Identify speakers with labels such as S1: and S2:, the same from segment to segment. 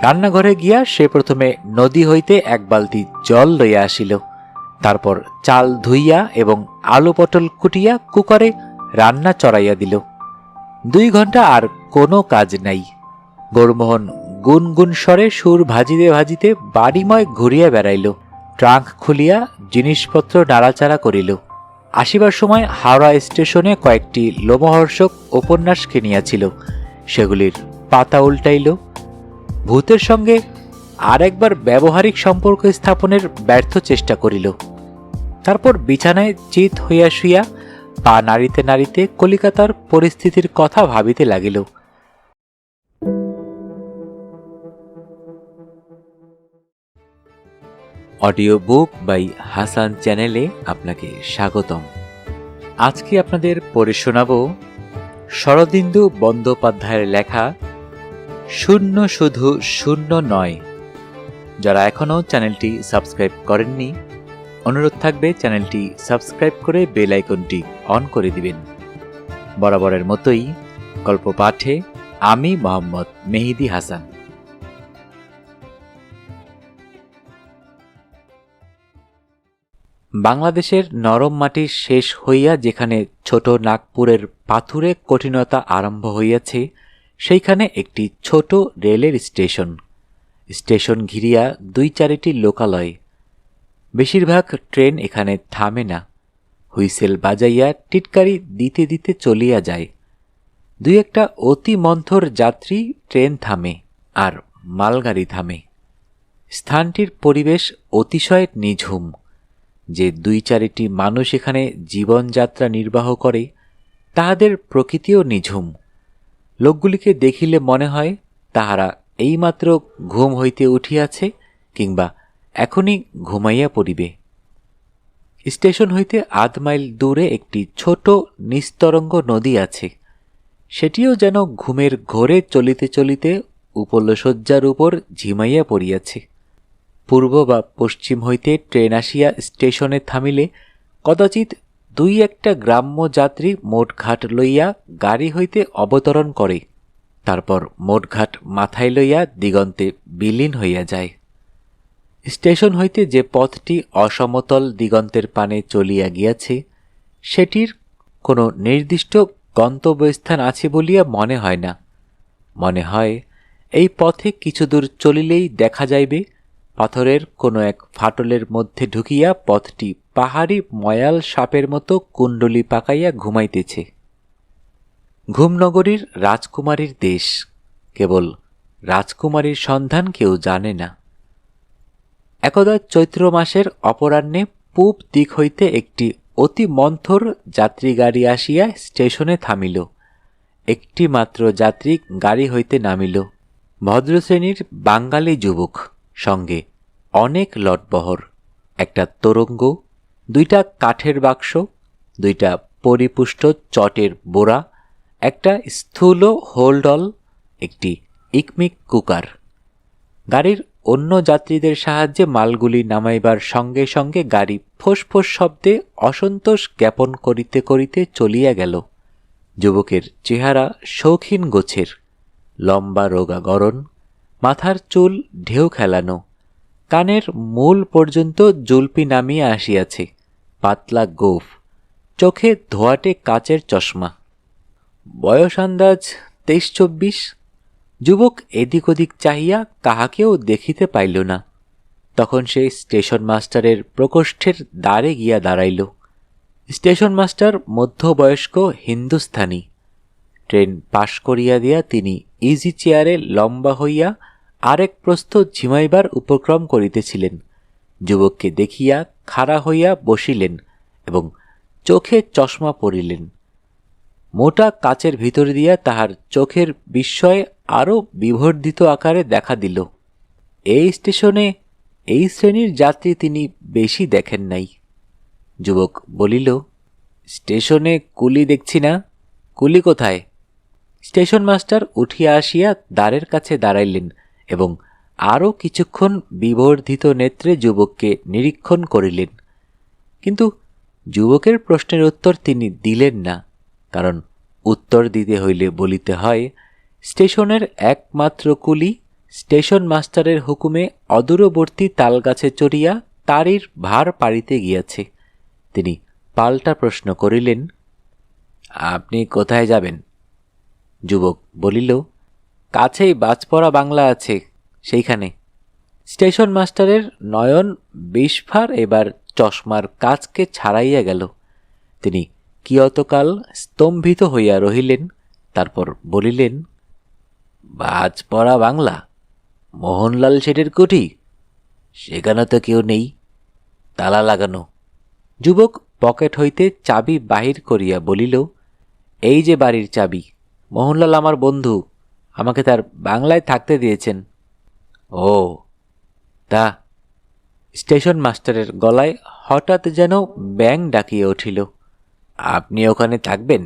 S1: রান্নাঘরে গিয়া সে প্রথমে নদী হইতে এক বালতি জল লইয়া আসিল। তারপর চাল ধুইয়া এবং আলু পটল কুটিয়া কুকারে রান্না চড়াইয়া দিল। 2 ঘণ্টা আর কোনো কাজ নাই। গৌরমোহন গুনগুন স্বরে সুর ভাজিতে ভাজিতে বাড়িময় ঘুরিয়া বেড়াইল। ট্রাঙ্ক খুলিয়া জিনিসপত্র নাড়াচাড়া করিল। আসিবার সময় হাওড়া স্টেশনে কয়েকটি লোমহর্ষক উপন্যাস কিনিয়াছিল, সেগুলির পাতা উল্টাইল। ভূতের সঙ্গে আর একবার ব্যবহারিক সম্পর্ক স্থাপনের ব্যর্থ চেষ্টা করিল। তারপর বিছানায় চিত হইয়া শুইয়া পা নাড়িতে নাড়িতে কলিকাতার পরিস্থিতির কথা ভাবিতে লাগিল। অডিও বুক বাই হাসান চ্যানেলে আপনাকে স্বাগতম। আজকে আপনাদের পড়ে শোনাব শরদিন্দু বন্দ্যোপাধ্যায়ের লেখা শূন্য শুধু শূন্য নয়। যারা এখনও চ্যানেলটি সাবস্ক্রাইব করেননি, অনুরোধ থাকবে চ্যানেলটি সাবস্ক্রাইব করে বেল আইকনটি অন করে দিবেন। বরাবরের মতোই গল্প পাঠে আমি মোহাম্মদ মেহেদি হাসান। বাংলাদেশের নরম মাটির শেষ হইয়া যেখানে ছোট নাগপুরের পাথুরে কঠিনতা আরম্ভ হইয়াছে, সেইখানে একটি ছোট রেলের স্টেশন। স্টেশন ঘিরিয়া 2-4টি লোকালয়। বেশিরভাগ ট্রেন এখানে থামে না, হুইসেল বাজাইয়া টিটকারি দিতে দিতে চলিয়া যায়। 2-একটা অতি মন্থর যাত্রী ট্রেন থামে আর মালগাড়ি থামে। স্থানটির পরিবেশ অতিশয় নিঝুম। যে 2-4টি মানুষ এখানে জীবনযাত্রা নির্বাহ করে, তাহাদের প্রকৃতিও নিঝুম। লোকগুলিকে দেখিলে মনে হয় তাহারা এইমাত্র ঘুম হইতে উঠিয়াছে কিংবা এখনই ঘুমাইয়া পড়িবে। স্টেশন হইতে 1/2 মাইল দূরে একটি ছোট নিস্তরঙ্গ নদী আছে। সেটিও যেন ঘুমের ঘোরে চলিতে চলিতে উপলশয্যার উপর ঝিমাইয়া পড়িয়াছে। পূর্ব বা পশ্চিম হইতে ট্রেন আসিয়া স্টেশনে থামিলে কদাচিৎ 2-একটা গ্রাম্য যাত্রী মোটঘাট লইয়া গাড়ি হইতে অবতরণ করে, তারপর মোটঘাট মাথায় লইয়া দিগন্তে বিলীন হইয়া যায়। স্টেশন হইতে যে পথটি অসমতল দিগন্তের পানে চলিয়া গিয়াছে, সেটির কোনো নির্দিষ্ট গন্তব্যস্থান আছে বলিয়া মনে হয় না। মনে হয় এই পথে কিছু দূর চলিলেই দেখা যাইবে পাথরের কোনো এক ফাটলের মধ্যে ঢুকিয়া পথটি পাহাড়ি ময়াল সাপের মতো কুণ্ডলি পাকাইয়া ঘুমাইতেছে। ঘুমনগরীর রাজকুমারীর দেশ, কেবল রাজকুমারীর সন্ধান কেউ জানে না। একদা চৈত্র মাসের অপরাহ্নে পূব দিক হইতে একটি অতি মন্থর যাত্রী গাড়ি আসিয়া স্টেশনে থামিল। একটি মাত্র যাত্রী গাড়ি হইতে নামিল। ভদ্রশ্রেণীর বাঙালি যুবক, সঙ্গে অনেক লটবহর, একটা তোরঙ্গ, 2টা কাঠের বাক্স, 2টা পরিপুষ্ট চটের বোরা, একটা স্থূল হোলডল, একটি ইকমিক কুকার। গাড়ির অন্য যাত্রীদের সাহায্যে মালগুলি নামাইবার সঙ্গে সঙ্গে গাড়ি ফোঁস শব্দে অসন্তোষ জ্ঞাপন করিতে করিতে চলিয়া গেল। যুবকের চেহারা শৌখিন গোছের, লম্বা রোগা গড়ন, মাথার চুল ঢেউ খেলানো, কানের মূল পর্যন্ত জুলপি নামিয়া আসিয়াছে, পাতলা গোঁফ, চোখে ধোয়াটে কাচের চশমা। বয়স আন্দাজ 23-24। যুবক এদিক ওদিক চাহিয়া কাহাকেও দেখিতে পাইল না। তখন সে স্টেশন মাস্টারের প্রকোষ্ঠের দ্বারে গিয়া দাঁড়াইল। স্টেশন মাস্টার মধ্যবয়স্ক হিন্দুস্থানি। ট্রেন পাশ করিয়া দিয়া তিনি ইজি চেয়ারে লম্বা হইয়া আরেক প্রস্থ ঝিমাইবার উপক্রম করিতেছিলেন। যুবককে দেখিয়া খাড়া হইয়া বসিলেন এবং চোখে চশমা পরিলেন। মোটা কাচের ভিতর দিয়া তাহার চোখের বিস্ময় আরও বিবর্ধিত আকারে দেখা দিল। এই স্টেশনে এই শ্রেণীর যাত্রী তিনি বেশি দেখেন নাই। যুবক বলিল, স্টেশনে কুলি দেখছি না, কুলি কোথায়? স্টেশন মাস্টার উঠিয়া আসিয়া দ্বারের কাছে দাঁড়াইলেন এবং আরও কিছুক্ষণ বিবর্ধিত নেত্রে যুবককে নিরীক্ষণ করিলেন। কিন্তু যুবকের প্রশ্নের উত্তর তিনি দিলেন না, কারণ উত্তর দিতে হইলে বলিতে হয় স্টেশনের একমাত্র কুলি স্টেশন মাস্টারের হুকুমে অদূরবর্তী তালগাছে চড়িয়া তারির ভার পাড়িতে গিয়াছে। তিনি পাল্টা প্রশ্ন করিলেন, আপনি কোথায় যাবেন? যুবক বলিল, কাছেই বাজপড়া বাংলা আছে, সেইখানে। স্টেশন মাস্টারের নয়ন বিস্ফার এবার চশমার কাচকে ছাড়াইয়া গেল। তিনি কিয়তকাল স্তম্ভিত হইয়া রহিলেন, তারপর বলিলেন, বাজপড়া বাংলা? মোহনলাল শেঠের কুঠি? সেখানে তো কেউ নেই, তালা লাগানো। যুবক পকেট হইতে চাবি বাহির করিয়া বলিল, এই যে বাড়ির চাবি, মোহনলাল আমার বন্ধু, আমাকে তার বাংলায় থাকতে দিয়েছেন। ও তা? স্টেশন মাস্টারের গলায় হঠাৎ যেন ব্যাঙ ডাকিয়া উঠিল। আপনি ওখানে থাকবেন?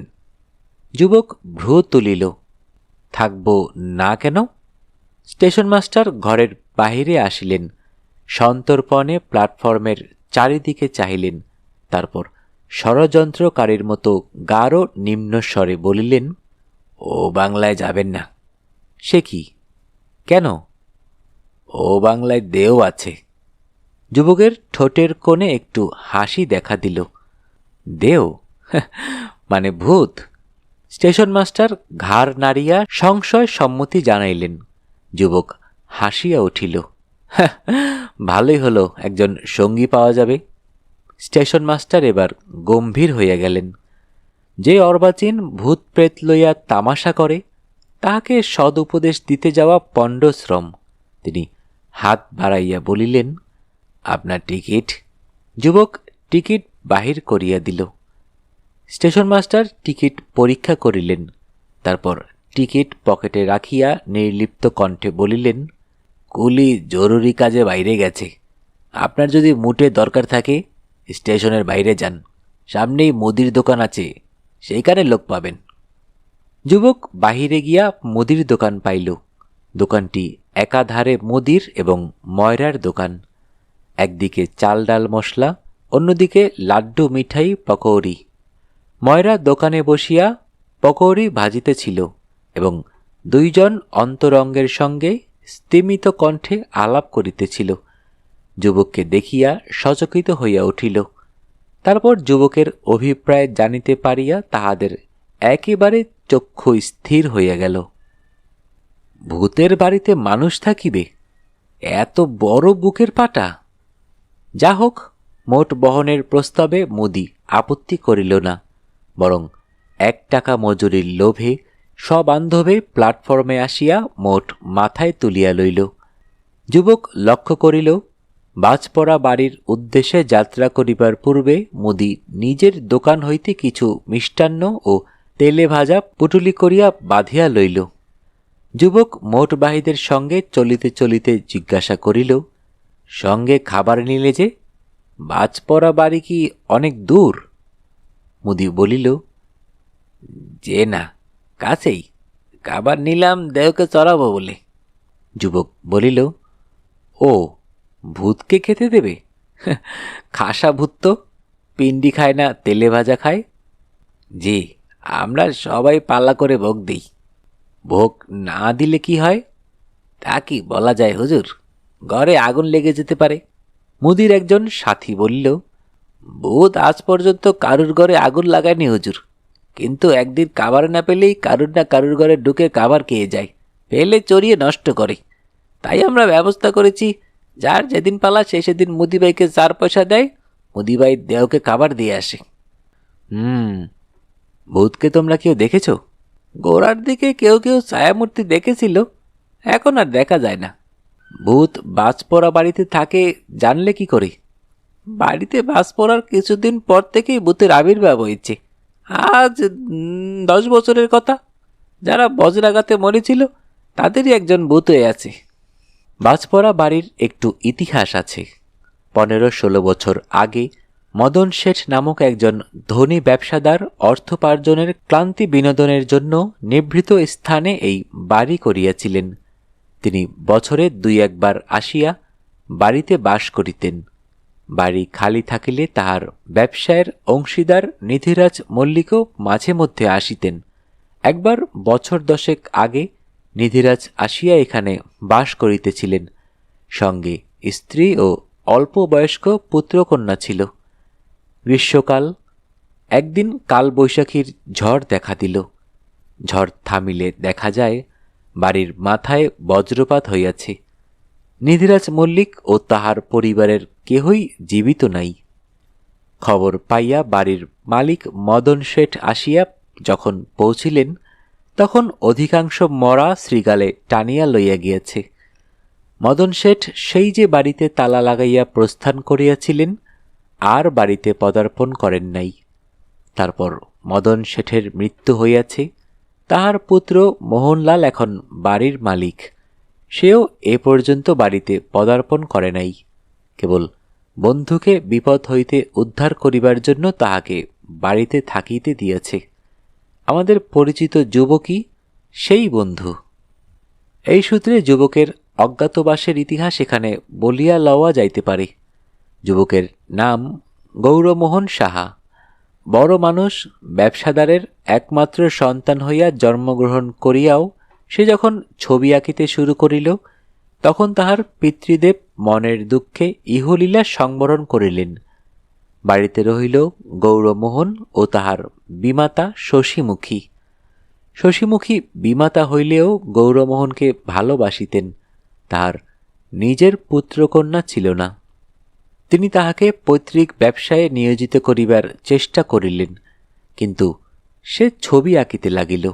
S1: যুবক ভ্রু তুলিল। থাকব না কেন? স্টেশন মাস্টার ঘরের বাহিরে আসিলেন, সন্তর্পণে প্ল্যাটফর্মের চারিদিকে চাহিলেন, তারপর ষড়যন্ত্রকারীর মতো গাঢ় নিম্নস্বরে বলিলেন, ও বাংলায় যাবেন না। সে কি? কেন? ও বাংলায় দেও আছে। যুবকের ঠোঁটের কোণে একটু হাসি দেখা দিল। দেও মানে ভূত? স্টেশন মাস্টার ঘাড় নাড়িয়া সংশয় সম্মতি জানাইলেন। যুবক হাসিয়া উঠিল। ভালোই হলো, একজন সঙ্গী পাওয়া যাবে। স্টেশন মাস্টার এবার গম্ভীর হইয়া গেলেন। যে অর্বাচীন ভূত প্রেত লইয়া তামাশা করে, তাহাকে সদ উপদেশ দিতে যাওয়া পণ্ডশ্রম। তিনি হাত বাড়াইয়া বলিলেন, আপনার টিকিট। যুবক টিকিট বাহির করিয়া দিল। স্টেশন মাস্টার টিকিট পরীক্ষা করিলেন, তারপর টিকিট পকেটে রাখিয়া নির্লিপ্ত কণ্ঠে বলিলেন, কুলি জরুরি কাজে বাইরে গেছে। আপনার যদি মুটে দরকার থাকে স্টেশনের বাইরে যান, সামনেই মুদির দোকান আছে, সেইখানে লোক পাবেন। যুবক বাহিরে গিয়া মুদির দোকান পাইল। দোকানটি একাধারে মুদির এবং ময়রার দোকান। একদিকে চাল ডাল মশলা, অন্যদিকে লাড্ডু মিঠাই পকৌড়ি। ময়রা দোকানে বসিয়া পকৌড়ি ভাজিতেছিল এবং দুইজন অন্তরঙ্গের সঙ্গে স্তিমিত কণ্ঠে আলাপ করিতেছিল। যুবককে দেখিয়া সচকিত হইয়া উঠিল। তারপর যুবকের অভিপ্রায় জানিতে পারিয়া তাহাদের একেবারে চক্ষু স্থির হইয়া গেল। ভূতের বাড়িতে মানুষ থাকিবে? এত বড় বুকের পাটা! যা হোক, মোট বহনের প্রস্তাবে মুদি আপত্তি করিল না, বরং 1 টাকা মজুরির লোভে সবান্ধবে প্ল্যাটফর্মে আসিয়া মোট মাথায় তুলিয়া লইল। যুবক লক্ষ্য করিল, বাজপড়া বাড়ির উদ্দেশ্যে যাত্রা করিবার পূর্বে মুদি নিজের দোকান হইতে কিছু মিষ্টান্ন ও তেলে ভাজা পুটুলি করিয়া বাঁধিয়া লইল। যুবক মোটবাহীদের সঙ্গে চলিতে চলিতে জিজ্ঞাসা করিল, সঙ্গে খাবার নিলে যে? বাজপড়া বাড়ি কি অনেক দূর? মুদি বলিল, যে না, কাছেই, খাবার নিলাম দেহকে চড়াবো বলে। যুবক বলিল, ও, ভূতকে খেতে দেবে? খাসা ভূত তো, পিণ্ডি খায় না, তেলে ভাজা খায়। জি, আমরা সবাই পাল্লা করে ভোগ দিই। ভোগ না দিলে কি হয়? তা কি বলা যায় হুজুর, ঘরে আগুন লেগে যেতে পারে। মুদির একজন সাথী বলিল, ভূত আজ পর্যন্ত কারুর ঘরে আগুন লাগায়নি হুজুর, কিন্তু একদিন খাবার না পেলেই কারুর না কারুর ঘরে ঢুকে খাবার খেয়ে যায়, পেলে চড়িয়ে নষ্ট করে। তাই আমরা ব্যবস্থা করেছি, যার যেদিন পালা সে সেদিন মুদিভাইকে 4 পয়সা দেয়, মুদিভাই দেহকে খাবার দিয়ে আসে। ভূতকে তোমরা কেউ দেখেছ? গোড়ার দিকে কেউ কেউ ছায়ামূর্তি দেখেছিল, এখন আর দেখা যায় না। ভূত বাজপড়া বাড়িতে থাকে জানলে কি করে? বাড়িতে বাজ পড়ার কিছুদিন পর থেকেই ভূতের আবির্ভাব হয়েছে। আজ 10 বছরের কথা। যারা বজ্রাঘাতে মরেছিল তাদেরই একজন ভূত হয়ে আছে। বাজপড়া বাড়ির একটু ইতিহাস আছে। 15-16 বছর আগে মদন শেঠ নামক একজন ধনী ব্যবসাদার অর্থোপার্জনের ক্লান্তি বিনোদনের জন্য নিভৃত স্থানে এই বাড়ি করিয়াছিলেন। তিনি বছরে 2-1 বার আসিয়া বাড়িতে বাস করিতেন। বাড়ি খালি থাকিলে তাহার ব্যবসায়ের অংশীদার নিধিরাজ মল্লিকও মাঝে মধ্যে আসিতেন। একবার বছর 10 আগে নিধিরাজ আসিয়া এখানে বাস করিতেছিলেন, সঙ্গে স্ত্রী ও অল্প বয়স্ক পুত্রকন্যা ছিল। গ্রীষ্মকাল, একদিন কালবৈশাখীর ঝড় দেখা দিল। ঝড় থামিলে দেখা যায় বাড়ির মাথায় বজ্রপাত হইয়াছে। নিধিরাজ মল্লিক ও তাহার পরিবারের কেহই জীবিত নাই। খবর পাইয়া বাড়ির মালিক মদন শেঠ আসিয়া যখন পৌঁছিলেন, তখন অধিকাংশ মরা শৃগালে টানিয়া লইয়া গিয়াছে। মদন শেঠ সেই যে বাড়িতে তালা লাগাইয়া প্রস্থান করিয়াছিলেন, আর বাড়িতে পদার্পণ করেন নাই। তারপর মদন শেঠের মৃত্যু হইয়াছে। তাহার পুত্র মোহনলাল এখন বাড়ির মালিক। সেও এ পর্যন্ত বাড়িতে পদার্পণ করে নাই, কেবল বন্ধুকে বিপদ হইতে উদ্ধার করিবার জন্য তাহাকে বাড়িতে থাকিতে দিয়াছে। আমাদের পরিচিত যুবকই সেই বন্ধু। এই সূত্রে যুবকের অজ্ঞাতবাসের ইতিহাস এখানে বলিয়া লওয়া যাইতে পারে। যুবকের নাম গৌরমোহন সাহা। বড় মানুষ, ব্যবসাদারের একমাত্র সন্তান হইয়া জন্মগ্রহণ করিয়াও সে যখন ছবি আঁকিতে শুরু করিল, তখন তাহার পিতৃদেব মনের দুঃখে ইহলীলা সংবরণ করিলেন। বাড়িতে রহিল গৌরমোহন ও তাহার বিমাতা শশীমুখী। শশীমুখী বিমাতা হইলেও গৌরমোহনকে ভালোবাসিতেন। তাহার নিজের পুত্রকন্যা ছিল না। তিনি তাহাকে পৈতৃক ব্যবসায়ে নিয়োজিত করিবার চেষ্টা করিলেন, কিন্তু সে ছবি আঁকিতে লাগিল।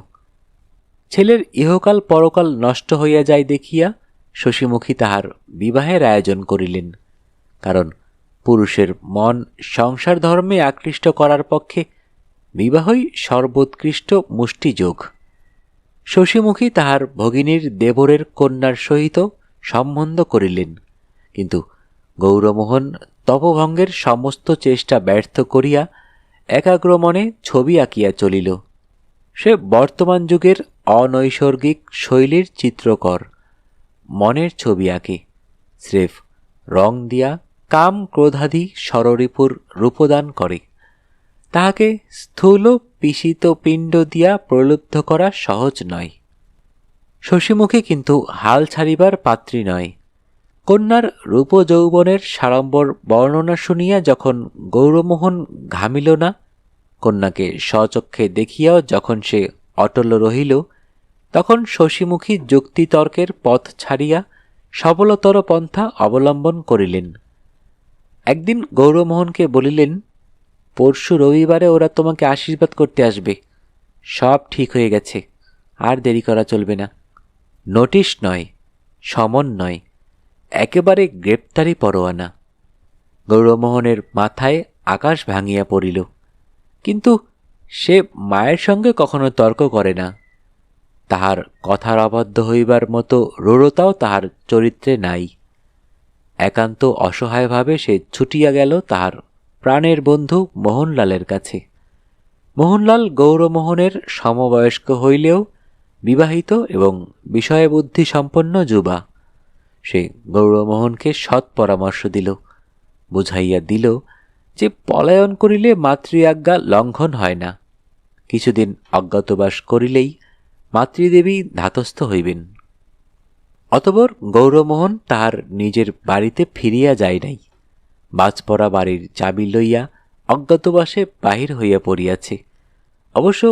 S1: ছেলের ইহকাল পরকাল নষ্ট হইয়া যায় দেখিয়া শশীমুখী তাহার বিবাহের আয়োজন করিলেন। কারণ পুরুষের মন সংসার ধর্মে আকৃষ্ট করার পক্ষে বিবাহই সর্বোৎকৃষ্ট মুষ্টিযোগ। শশীমুখী তাহার ভগিনীর দেবরের কন্যার সহিত সম্বন্ধ করিলেন, কিন্তু গৌরমোহন তপভঙ্গের সমস্ত চেষ্টা ব্যর্থ করিয়া একাগ্রমনে ছবি আঁকিয়া চলিল। সে বর্তমান যুগের অনৈসর্গিক শৈলীর চিত্রকর। মনের ছবি আঁকে, স্রেফ রং দিয়া কাম ক্রোধাদি ষড়রিপুর রূপদান করে। তাহাকে স্থূল পিষিত পিণ্ড দিয়া প্রলুব্ধ করা সহজ নয়। শশীমুখী কিন্তু হাল ছাড়িবার পাত্রী নয়। কন্যার রূপযৌবনের সাড়ম্বর বর্ণনা শুনিয়া যখন গৌরমোহন ঘামিল না, কন্যাকে স্বচক্ষে দেখিয়াও যখন সে অটল রহিল, তখন শশীমুখী যুক্তিতর্কের পথ ছাড়িয়া সবলতর পন্থা অবলম্বন করিলেন। একদিন গৌরমোহনকে বলিলেন, পরশু রবিবারে ওরা তোমাকে আশীর্বাদ করতে আসবে। সব ঠিক হয়ে গেছে, আর দেরি করা চলবে না। নোটিশ নয়, সমন নয়, একেবারে গ্রেপ্তারি পরোয়ানা। গৌরমোহনের মাথায় আকাশ ভাঙিয়া পড়িল, কিন্তু সে মায়ের সঙ্গে কখনো তর্ক করে না। তাহার কথার অবাধ্য হইবার মতো রূঢ়তাও তাহার চরিত্রে নাই। একান্ত অসহায়ভাবে সে ছুটিয়া গেল তাহার প্রাণের বন্ধু মোহনলালের কাছে। মোহনলাল গৌরমোহনের সমবয়স্ক হইলেও বিবাহিত এবং বিষয়বুদ্ধি সম্পন্ন যুবা। সে গৌরমোহনকে সৎ পরামর্শ দিল, বুঝাইয়া দিল যে পলায়ন করিলে মাতৃ আজ্ঞা লঙ্ঘন হয় না। কিছুদিন অজ্ঞাতবাস করিলেই মাতৃদেবী ধাতস্থ হইবেন। অতঃপর গৌরমোহন তাহার নিজের বাড়িতে ফিরিয়া যায় নাই। বাজপড়া বাড়ির চাবি লইয়া অজ্ঞাতবাসে বাহির হইয়া পড়িয়াছে। অবশ্য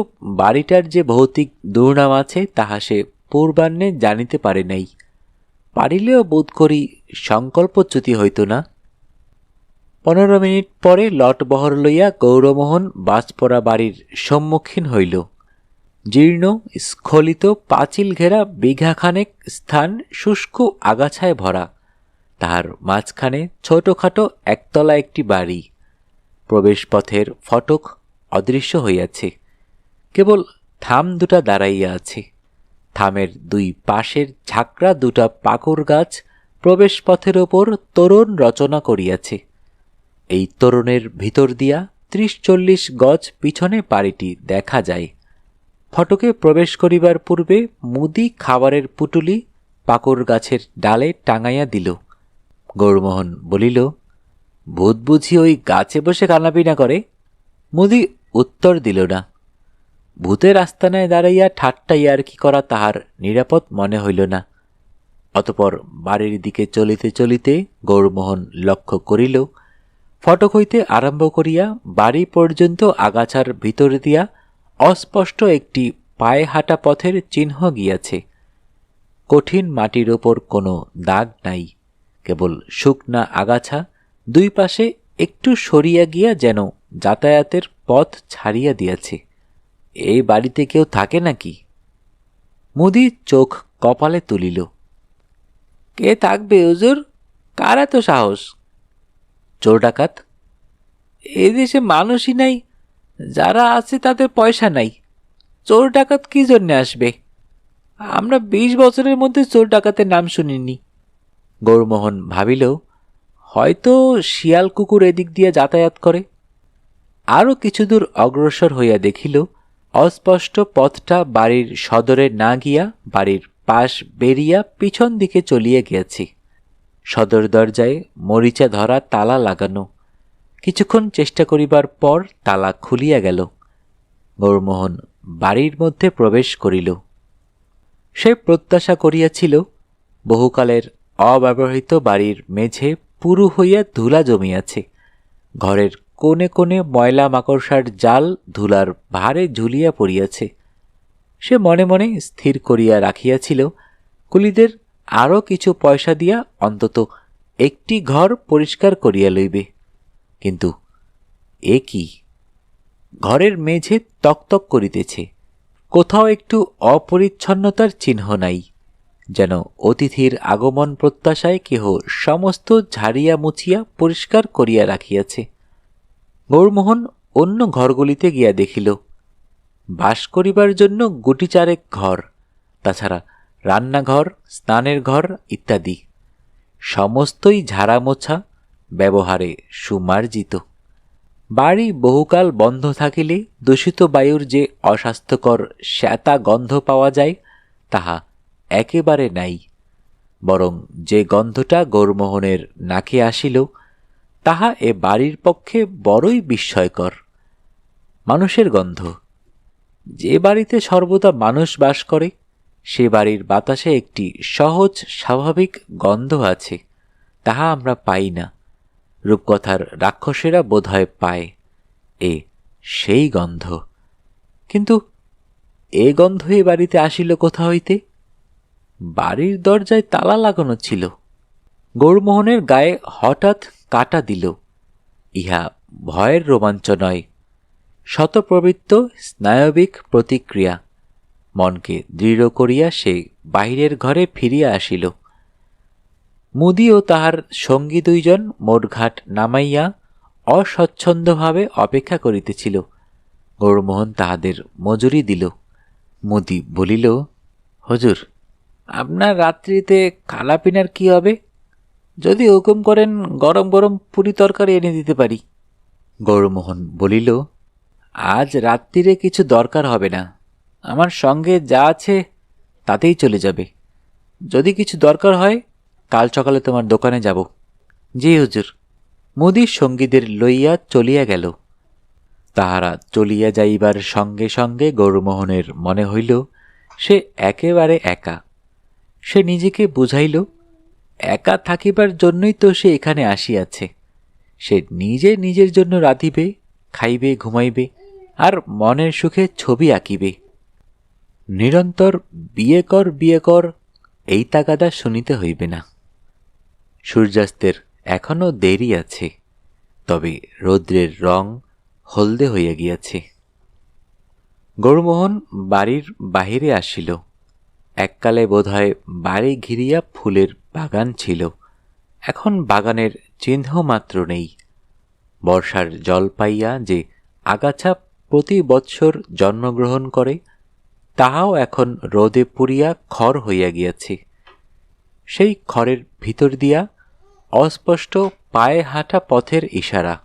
S1: বাড়িটার যে ভৌতিক দুর্নাম আছে তাহা সে পূর্বাহ্নে জানিতে পারে নাই। পারিলেও বোধ করি সংকল্পচ্যুতি হইত না। 15 মিনিট পরে লটবহর লইয়া গৌরমোহন বাজপড়া বাড়ির সম্মুখীন হইল। জীর্ণ স্খলিত পাঁচিল ঘেরা বিঘাখানেক স্থান শুষ্ক আগাছায় ভরা। তাহার মাঝখানে ছোটখাটো একতলা একটি বাড়ি। প্রবেশপথের ফটক অদৃশ্য হইয়াছে, কেবল থাম দুটা দাঁড়াইয়া আছে। থামের দুই পাশের ঝাঁকড়া দুটা পাকুড় গাছ প্রবেশপথের ওপর তোরণ রচনা করিয়াছে। এই তোরণের ভিতর দিয়া 30-40 গজ পিছনে বাড়িটি দেখা যায়। ফটকে প্রবেশ করিবার পূর্বে মুদি খাবারের পুটুলি পাকুড় গাছের ডালে টাঙাইয়া দিল। গৌরমোহন বলিল, ভূত বুঝি ওই গাছে বসে কানাপিনা করে? মুদি উত্তর দিল না। ভূতের আস্তানায় দাঁড়াইয়া ঠাট্টা ইয়ার্কি করা তাহার নিরাপদ মনে হইল না। অতপর বাড়ির দিকে চলিতে চলিতে গৌরমোহন লক্ষ্য করিল, ফটক হইতে আরম্ভ করিয়া বাড়ি পর্যন্ত আগাছার ভিতর দিয়া অস্পষ্ট একটি পায়ে হাঁটা পথের চিহ্ন গিয়াছে। কঠিন মাটির ওপর কোনো দাগ নাই, কেবল শুকনা আগাছা দুই পাশে একটু সরিয়া গিয়া যেন যাতায়াতের পথ ছাড়িয়া দিয়াছে। এই বাড়িতে কেউ থাকে নাকি? মুদি চোখ কপালে তুলিল। কে থাকবে হুজুর? কার এত সাহস? চোর ডাকাত? এদেশে মানুষই নাই, যারা আছে তাদের পয়সা নাই। চোর ডাকাত কি জন্যে আসবে? আমরা 20 বছরের মধ্যে চোর ডাকাতের নাম শুনিনি। গৌরমোহন ভাবিল, হয়তো শিয়াল কুকুর এদিক দিয়ে যাতায়াত করে। আরও কিছু দূর অগ্রসর হইয়া দেখিল, অস্পষ্ট পথটা বাড়ির সদরে না গিয়া বাড়ির পাশ বেরিয়া পিছন দিকে চলিয়া গিয়াছে। সদর দরজায় মরিচা ধরা তালা লাগানো। কিছুক্ষণ চেষ্টা করিবার পর তালা খুলিয়া গেল। গৌরমোহন বাড়ির মধ্যে প্রবেশ করিল। সে প্রত্যাশা করিয়াছিল, বহুকালের অব্যবহৃত বাড়ির মেঝে পুরু হইয়া ধুলা জমিয়াছে। ঘরের কোণে কোণে ময়লা মাকড়সার জাল ধুলার ভারে ঝুলিয়া পড়িয়াছে। সে মনে মনে স্থির করিয়া রাখিয়াছিল, কুলিদের আরও কিছু পয়সা দিয়া অন্তত একটি ঘর পরিষ্কার করিয়া লইবে। কিন্তু এ কি? ঘরের মেঝে তকতক করিতেছে, কোথাও একটু অপরিচ্ছন্নতার চিহ্ন নাই, যেন অতিথির আগমন প্রত্যাশায় কেহ সমস্ত ঝাড়িয়া মুছিয়া পরিষ্কার করিয়া রাখিয়াছে। গৌরমোহন অন্য ঘরগুলিতে গিয়া দেখিল, বাস করিবার জন্য গুটি চারেক ঘর, তাছাড়া রান্নাঘর, স্নানের ঘর ইত্যাদি। সমস্তই ঝাড়া মোছা, ব্যবহারে সুমার্জিত। বাড়ি বহুকাল বন্ধ থাকিলে দূষিত বায়ুর যে অস্বাস্থ্যকর শ্যাতা গন্ধ পাওয়া যায়, তাহা একেবারে নাই। বরং যে গন্ধটা গৌরমোহনের নাকে আসিল, তাহা এ বাড়ির পক্ষে বড়ই বিস্ময়কর। মানুষের গন্ধ। যে বাড়িতে সর্বদা মানুষ বাস করে, সে বাড়ির বাতাসে একটি সহজ স্বাভাবিক গন্ধ আছে, তাহা আমরা পাই না। রূপকথার রাক্ষসেরা বোধহয় পায়। সেই গন্ধ। কিন্তু এ গন্ধ এ বাড়িতে আসিল কোথা হইতে? বাড়ির দরজায় তালা লাগানো ছিল। গৌরমোহনের গায়ে হঠাৎ কাটা দিল। ইহা ভয়ের রোমাঞ্চ নয়, শতপ্রবৃত্ত স্নায়বিক প্রতিক্রিয়া। মনকে দৃঢ় করিয়া সে বাহিরের ঘরে ফিরিয়া আসিল। মুদি ও তাহার সঙ্গী দুইজন মোটঘাট নামাইয়া অস্বচ্ছন্দভাবে অপেক্ষা করিতেছিল। গৌরমোহন তাহাদের মজুরি দিল। মুদি বলিল, হুজুর, আপনার রাত্রিতে খালাপিনার কি হবে? যদি হুকুম করেন গরম গরম পুরি তরকারি এনে দিতে পারি। গৌরমোহন বলিল, আজ রাত্রিরে কিছু দরকার হবে না, আমার সঙ্গে যা আছে তাতেই চলে যাবে। যদি কিছু দরকার হয় কাল সকালে তোমার দোকানে যাব। জি হুজুর। মুদি সঙ্গীদের লইয়া চলিয়া গেল। তাহারা চলিয়া যাইবার সঙ্গে সঙ্গে গৌরমোহনের মনে হইল সে একেবারে একা। সে নিজেকে বুঝাইল, একা থাকিবার জন্যই তো সে এখানে আসিয়াছে। সে নিজে নিজের জন্য রাঁধিবে, খাইবে, ঘুমাইবে, আর মনের সুখে ছবি আঁকিবে। নিরন্তর বিয়ে কর বিয়ে কর এই তাগাদা শুনিতে হইবে না। সূর্যাস্তের এখনো দেরি আছে, তবে রৌদ্রের রং হলদে হইয়া গিয়াছে। গৌরমোহন বাড়ির বাহিরে আসিল। এককালে বোধহয় বাড়ি ঘিরিয়া ফুলের বাগান ছিল, এখন বাগানের চিহ্ন মাত্র নেই। বর্ষার জল পাইয়া যে আগাছা প্রতি বৎসর জন্মগ্রহণ করে, তাহাও এখন রোদে পুড়িয়া খড় হইয়া গিয়াছে। সেই খড়ের ভিতর দিয়া অস্পষ্ট পায়ে হাঁটা পথের ইশারা।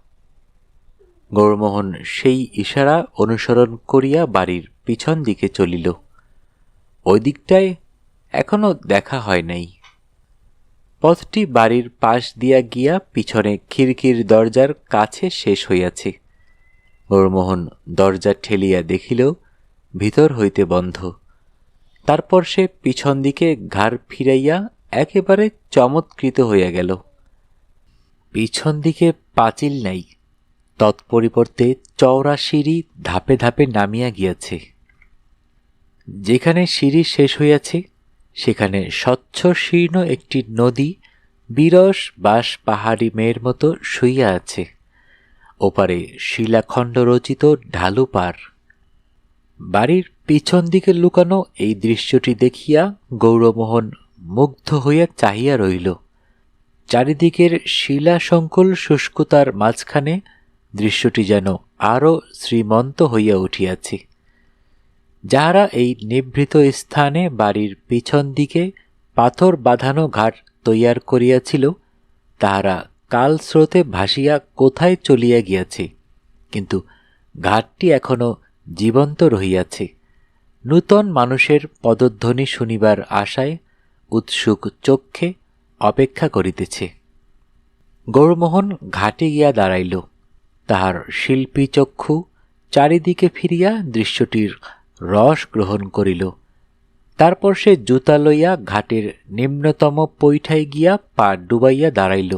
S1: গৌরমোহন সেই ইশারা অনুসরণ করিয়া বাড়ির পিছন দিকে চলিল। ওই দিকটায় এখনো দেখা হয় নাই। পথটি বাড়ির পাশ দিয়া গিয়া পিছনে খিড়কির দরজার কাছে শেষ হইয়াছে। গৌরমোহন দরজা ঠেলিয়া দেখিল, ভিতর হইতে বন্ধ। তারপর সে পিছন দিকে ঘাড় ফিরাইয়া একেবারে চমৎকৃত হইয়া গেল। পিছন দিকে পাঁচিল নাই, তৎপরিবর্তে চওড়া সিঁড়ি ধাপে ধাপে নামিয়া গিয়াছে। যেখানে সিঁড়ি শেষ হইয়াছে সেখানে স্বচ্ছ শীর্ণ একটি নদী বিরস বাঁশ পাহাড়ি মেয়ের মতো শুইয়া আছে। ওপারে শিলাখণ্ড রচিত ঢালু পার। বাড়ির পিছন দিকে লুকানো এই দৃশ্যটি দেখিয়া গৌরমোহন মুগ্ধ হইয়া চাহিয়া রহিল। চারিদিকের শিলাসংকুল শুষ্কতার মাঝখানে দৃশ্যটি যেন আরও শ্রীমন্ত হইয়া উঠিয়াছে। যাহারা এই নিভৃত স্থানে বাড়ির পিছন দিকে পাথর বাঁধানো ঘাট তৈয়ার করিয়াছিল, তাহারা কাল স্রোতে ভাসিয়া কোথায় চলিয়া গিয়াছে, কিন্তু ঘাটটি এখনো জীবন্ত রহিয়াছে। নূতন মানুষের পদধ্বনি শুনিবার আশায় উৎসুক চক্ষে অপেক্ষা করিতেছে। গৌরমোহন ঘাটে গিয়া দাঁড়াইল। তাহার শিল্পী চক্ষু চারিদিকে ফিরিয়া দৃশ্যটির রস গ্রহণ করিল। তারপর সে জুতা লইয়া ঘাটের নিম্নতম পৈঠায় গিয়া পা ডুবাইয়া দাঁড়াইল।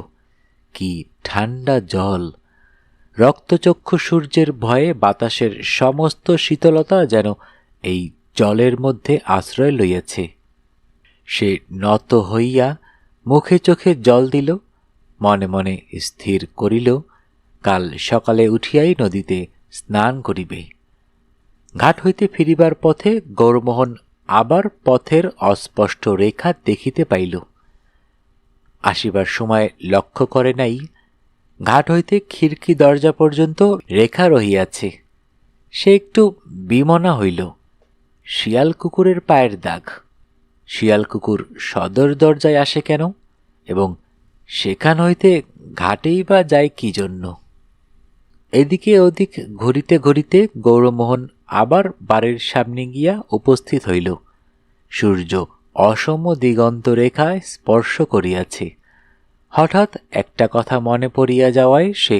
S1: কি ঠান্ডা জল! রক্তচক্ষু সূর্যের ভয়ে বাতাসের সমস্ত শীতলতা যেন এই জলের মধ্যে আশ্রয় লইয়াছে। সে নত হইয়া মুখে চোখে জল দিল, মনে মনে স্থির করিল কাল সকালে উঠিয়াই নদীতে স্নান করিবে। ঘাট হইতে ফিরিবার পথে গৌরমোহন আবার পথের অস্পষ্ট রেখা দেখিতে পাইল। আসিবার সময় লক্ষ্য করে নাই ঘাট হইতে খিড়কি দরজা পর্যন্ত রেখা রহিয়াছে। সে একটু বিমনা হইল। শিয়াল কুকুরের পায়ের দাগ। শিয়াল কুকুর সদর দরজায় আসে কেন, এবং সেখান হইতে ঘাটেই বা যায় কি জন্য? এদিকে ওদিক ঘুরিতে ঘুরিতে গৌরমোহন আবার বাড়ির সামনে গিয়া উপস্থিত হইল। সূর্য অসম দিগন্ত রেখায় স্পর্শ করিয়াছে। হঠাৎ একটা কথা মনে পড়িয়া যাওয়ায় সে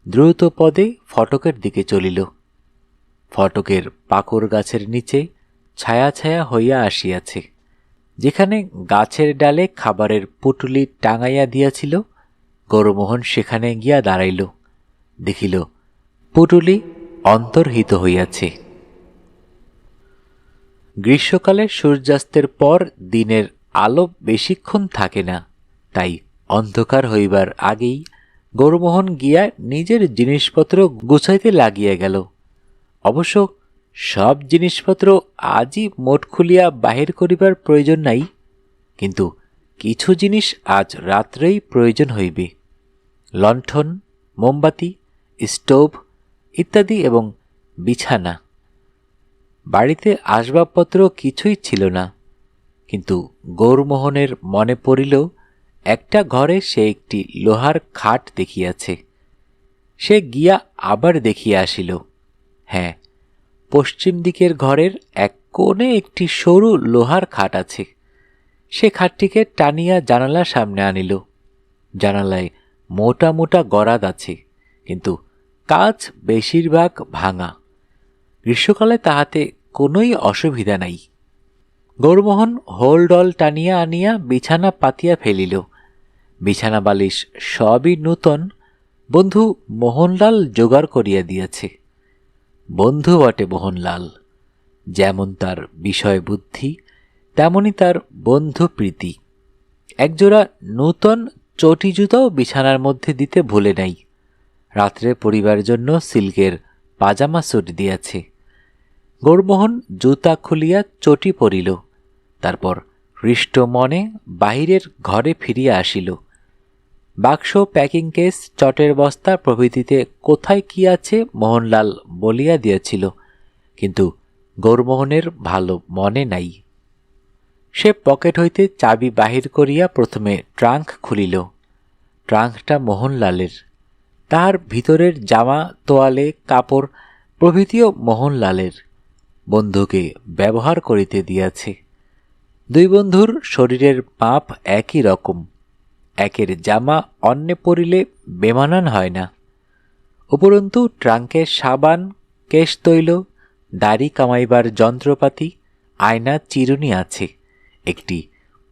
S1: দ্রুত পদে ফটকের দিকে চলিল। ফটকের পাকর গাছের নিচে ছায়া ছায়া হইয়া আসিয়াছে। যেখানে গাছের ডালে খাবারের পুটুলি টাঙাইয়া দিয়াছিল, গৌরমোহন সেখানে গিয়া দাঁড়াইল। দেখিল পুটুলি অন্তর্হিত হইয়াছে। গ্রীষ্মকালে সূর্যাস্তের পর দিনের আলো বেশিক্ষণ থাকে না, তাই অন্ধকার হইবার আগেই গৌরমোহন গিয়া নিজের জিনিসপত্র গুছাইতে লাগিয়া গেল। অবশ্য সব জিনিসপত্র আজই মোট খুলিয়া বাহির করিবার প্রয়োজন নাই, কিন্তু কিছু জিনিস আজ রাত্রেই প্রয়োজন হইবে। লণ্ঠন, মোমবাতি, স্টোভ ইত্যাদি এবং বিছানা। বাড়িতে আসবাবপত্র কিছুই ছিল না, কিন্তু গৌরমোহনের মনে পড়িল একটা ঘরে সে একটি লোহার খাট দেখিয়াছে। সে গিয়া আবার দেখিয়া আসিল। হ্যাঁ, পশ্চিম দিকের ঘরের এক কোণে একটি সরু লোহার খাট আছে। সে খাটটিকে টানিয়া জানালার সামনে আনিল। জানালায় মোটা মোটা গরাদ আছে, কিন্তু কাচ বেশিরভাগ ভাঙা। গ্রীষ্মকালে তাহাতে কোনোই অসুবিধা নাই। গৌরমোহন হোলডল টানিয়া আনিয়া বিছানা পাতিয়া ফেলিল। বিছানা বালিশ সবই নূতন। বন্ধু মোহনলাল জোগাড় করিয়া দিয়াছে। বন্ধু বটে মোহনলাল। যেমন তার বিষয় বুদ্ধি, তেমনি তার বন্ধু প্রীতি। একজোড়া নূতন চটি জুতাও বিছানার মধ্যে দিতে ভুলে নাই। রাত্রে পরিবার জন্য সিল্কের পাজামা স্যুট দিয়াছে। গৌরমোহন জুতা খুলিয়া চটি পরিল। তারপর হৃষ্ট মনে বাহিরের ঘরে ফিরিয়া আসিল। বাক্স, প্যাকিং কেস, চটের বস্তা প্রভৃতিতে কোথায় কি আছে মোহনলাল বলিয়া দিয়াছিল, কিন্তু গৌরমোহনের ভালো মনে নাই। সে পকেট হইতে চাবি বাহির করিয়া প্রথমে ট্রাঙ্ক খুলিল। ট্রাঙ্কটা মোহনলালের। তাহার ভিতরের জামা, তোয়ালে, কাপড় প্রভৃতিও মোহনলালের। বন্ধুকে ব্যবহার করিতে দিয়াছে। দুই বন্ধুর শরীরের মাপ একই রকম। একের জামা অন্যে পরিলে বেমানান হয় না। উপরন্তু ট্রাঙ্কে সাবান, কেশতৈল, দাড়ি কামাইবার যন্ত্রপাতি, আয়না, চিরুনি আছে, একটি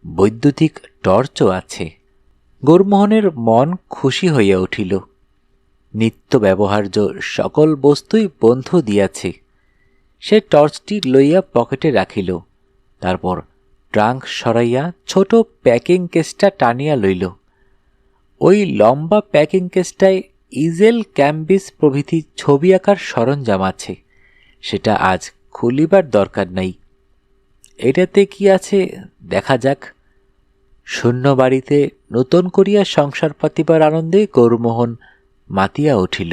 S1: বৈদ্যুতিক টর্চও আছে। গৌরমোহনের মন খুশি হইয়া উঠিল। নিত্য ব্যবহার্য সকল বস্তুই বন্ধু দিয়াছে। সে টর্চটি লইয়া পকেটে রাখিল। তারপর ট্রাঙ্ক সরাইয়া ছোট প্যাকিং কেসটা টানিয়া লইল। ওই লম্বা প্যাকিং কেসটায় ইজেল, ক্যাম্বিস প্রভৃতি ছবি আঁকার সরঞ্জাম আছে। সেটা আজ খুলিবার দরকার নাই। এটাতে কি আছে দেখা যাক। শূন্য বাড়িতে নূতন করিয়া সংসার পাতিবার আনন্দে গৌরমোহন মাতিয়া উঠিল।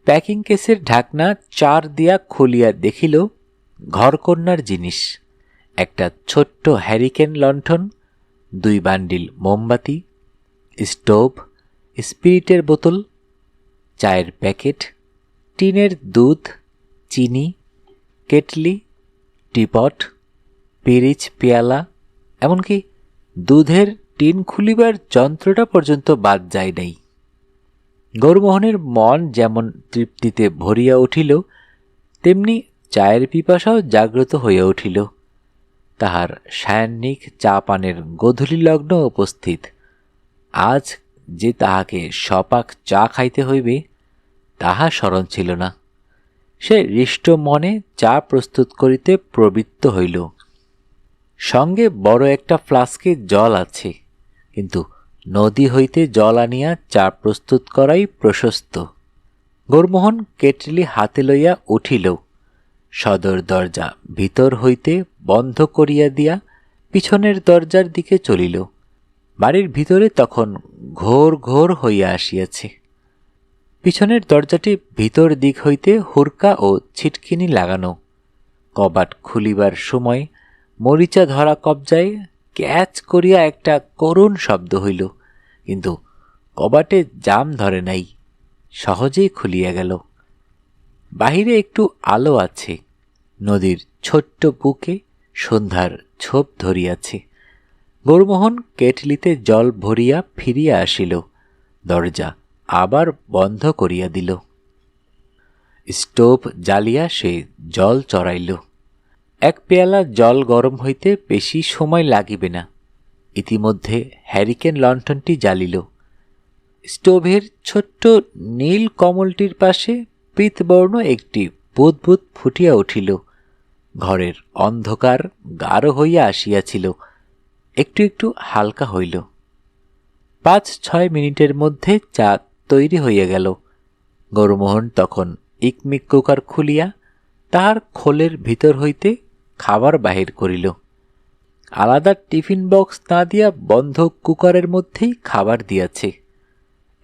S1: প্যাকিং কেসের ঢাকনা চার দিয়া খুলিয়া দেখিল ঘরকন্যার জিনিস। একটা ছোট্ট হ্যারিকেন লণ্ঠন, 2 বান্ডিল মোমবাতি, স্টোভ, স্পিরিটের বোতল, চায়ের প্যাকেট, টিনের দুধ, চিনি, কেটলি, টিপট, পিরিচ পেয়ালা, এমনকি দুধের টিন খুলিবার যন্ত্রটা পর্যন্ত বাদ যায় নাই। গৌরমোহনের মন যেমন তৃপ্তিতে ভরিয়া উঠিল, তেমনি চায়ের পিপাসাও জাগ্রত হইয়া উঠিল। তাহার সায়াহ্নিক চা পানের গোধূলি লগ্ন উপস্থিত। আজ যে তাহাকে সপাক চা খাইতে হইবে তাহা স্মরণ ছিল না। সে হৃষ্ট মনে চা প্রস্তুত করিতে প্রবৃত্ত হইল। সঙ্গে বড় একটা ফ্লাস্কে জল আছে, কিন্তু নদী হইতে জল আনিয়া চা প্রস্তুত করাই প্রশস্ত। গৌরমোহন কেটলি হাতে লইয়া উঠিল। সদর দরজা ভিতর হইতে বন্ধ করিয়া দিয়া পিছনের দরজার দিকে চলিল। বাড়ির ভিতরে তখন ঘোর ঘোর হইয়া আসিয়াছে। পিছনের দরজাটি ভিতর দিক হইতে হুরকা ও ছিটকিনি লাগানো। কবাট খুলিবার সময় মরিচা ধরা কবজায় ক্যাচ করিয়া একটা করুণ শব্দ হইল, কিন্তু কবাটে জাম ধরে নাই, সহজেই খুলিয়া গেল। বাহিরে একটু আলো আছে। নদীর ছোট্ট বুকে সন্ধ্যার ছোপ ধরিয়াছে। গৌরমোহন কেটলিতে জল ভরিয়া ফিরিয়া আসিল। দরজা আবার বন্ধ করিয়া দিল। স্টোভ জ্বালিয়া সে জল চড়াইল। 1 পেয়ালা জল গরম হইতে বেশি সময় লাগিবে না। ইতিমধ্যে হ্যারিকেন লণ্ঠনটি জ্বালিল। স্টোভের ছোট্ট নীল কমলটির পাশে পীতবর্ণ একটি বুদবুদ ফুটিয়া উঠিল। ঘরের অন্ধকার গাঢ় হইয়া আসিয়াছিল, একটু একটু হালকা হইল। 5-6 মিনিটের মধ্যে চা তৈরি হইয়া গেল। গৌরমোহন তখন ইকমিক কুকার খুলিয়া তাহার খোলের ভিতর হইতে খাবার বাহির করিল। আলাদা টিফিন বক্স না দিয়া বন্ধ কুকারের মধ্যেই খাবার দিয়াছে।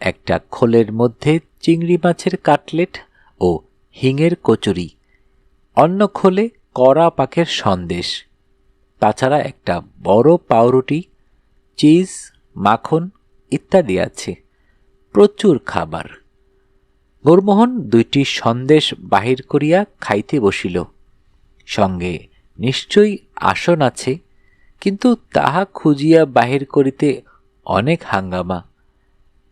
S1: একটা খোলের মধ্যে চিংড়ি মাছের কাটলেট ও হিঙের কচুরি, অন্য খোলে কড়া পাকের সন্দেশ, তাছাড়া একটা বড় পাউরুটি, চিজ, মাখন ইত্যাদি আছে। প্রচুর খাবার। গৌরমোহন 2টি সন্দেশ বাহির করিয়া খাইতে বসিল। সঙ্গে নিশ্চয়ই আসন আছে, কিন্তু তাহা খুঁজিয়া বাহির করিতে অনেক হাঙ্গামা।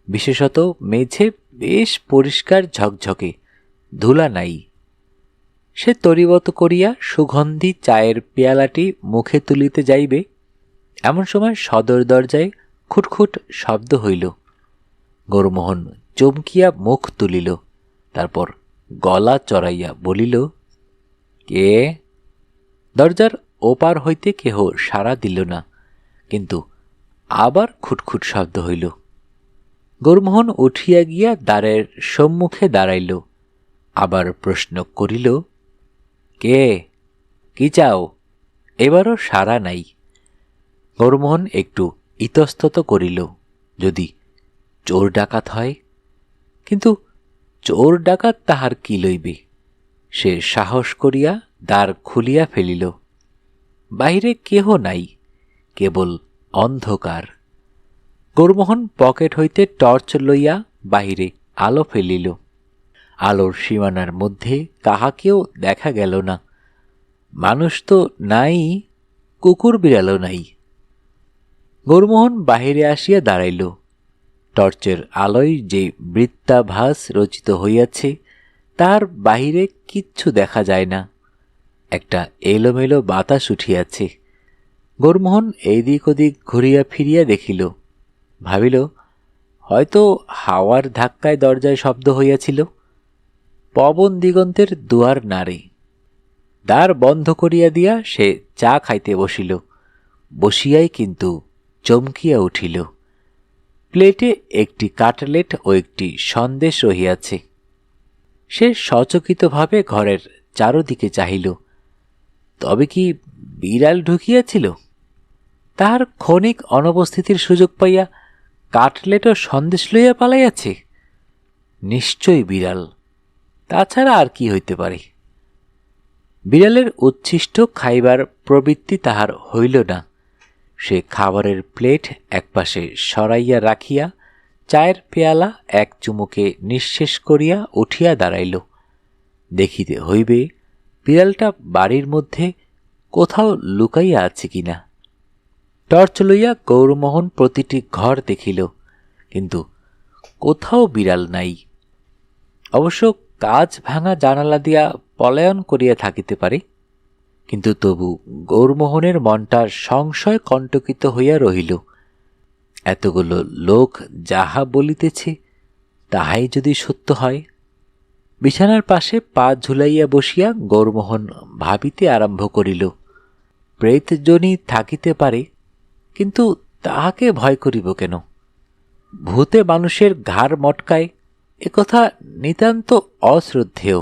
S1: বিশেষত মেঝে বেশ পরিষ্কার ঝকঝকে, ধুলা নাই। সে তরিবত করিয়া সুগন্ধি চায়ের পেয়ালাটি মুখে তুলিতে যাইবে, এমন সময় সদর দরজায় খুটখুট শব্দ হইল। গৌরমোহন চমকিয়া মুখ তুলিল, তারপর গলা চড়াইয়া বলিল, কে? দরজার ওপার হইতে কেহ সাড়া দিল না, কিন্তু আবার খুটখুট শব্দ হইল। গৌরমোহন উঠিয়া গিয়া দ্বারের সম্মুখে দাঁড়াইল। আবার প্রশ্ন করিল, কে? কি চাও? এবারও সাড়া নাই। গৌরমোহন একটু ইতস্তত করিল, যদি চোর ডাকাত হয়। কিন্তু চোর ডাকাত তাহার কি লইবে? সে সাহস করিয়া দ্বার খুলিয়া ফেলিল। বাহিরে কেহ নাই, কেবল অন্ধকার। গৌরমোহন পকেট হইতে টর্চ লইয়া বাহিরে আলো ফেলিল। আলোর সীমানার মধ্যে কাহাকেও দেখা গেল না। মানুষ তো নাই, কুকুর বিড়ালও নাই। গৌরমোহন বাহিরে আসিয়া দাঁড়াইল। টর্চের আলোয় যে বৃত্তাভাস রচিত হইয়াছে তার বাহিরে কিচ্ছু দেখা যায় না। একটা এলোমেলো বাতাস উঠিয়াছে। গৌরমোহন এইদিক ওদিক ঘুরিয়া ফিরিয়া দেখিল, ভাবিল হয়তো হাওয়ার ধাক্কায় দরজায় শব্দ হইয়াছিল। পবন দিগন্তের দুয়ার নাড়ে। দ্বার বন্ধ করিয়া দিয়া সে চা খাইতে বসিল। বসিয়াই কিন্তু চমকিয়া উঠিল। প্লেটে একটি কাটলেট ও একটি সন্দেশ রহিয়াছে। সে সচকিতভাবে ঘরের চারদিকে চাহিল। তবে কি বিড়াল ঢুকিয়াছিল? তাহার ক্ষণিক অনুপস্থিতির সুযোগ পাইয়া কাটলেট ও সন্দেশ লইয়া পালাইয়াছে। নিশ্চয়ই বিড়াল, তাছাড়া আর কি হইতে পারে। বিড়ালের উচ্ছিষ্ট খাইবার প্রবৃত্তি তাহার হইল না। সে খাবারের প্লেট একপাশে সরাইয়া রাখিয়া চায়ের পেয়ালা এক চুমুকে নিঃশেষ করিয়া উঠিয়া দাঁড়াইল। দেখিতে হইবে বিড়ালটা বাড়ির মধ্যে কোথাও লুকাইয়া আছে কিনা। টর্চ লইয়া গৌরমোহন প্রতিটি ঘর দেখিল, কিন্তু কোথাও বিড়াল নাই। অবশ্য কাঁচ ভাঙা জানালা দিয়া পলায়ন করিয়া থাকিতে পারে, কিন্তু তবু গৌরমোহনের মনটা সংশয় কণ্টকিত হইয়া রহিল। এতগুলো লোক যাহা বলিতেছে তাহাই যদি সত্য হয়। বিছানার পাশে পা ঝুলাইয়া বসিয়া গৌরমোহন ভাবিতে আরম্ভ করিল। প্রেতজনী থাকিতে পারে, কিন্তু তাহাকে ভয় করিব কেন? ভূতে মানুষের ঘাড় মটকায়, একথা নিতান্ত অশ্রদ্ধেয়।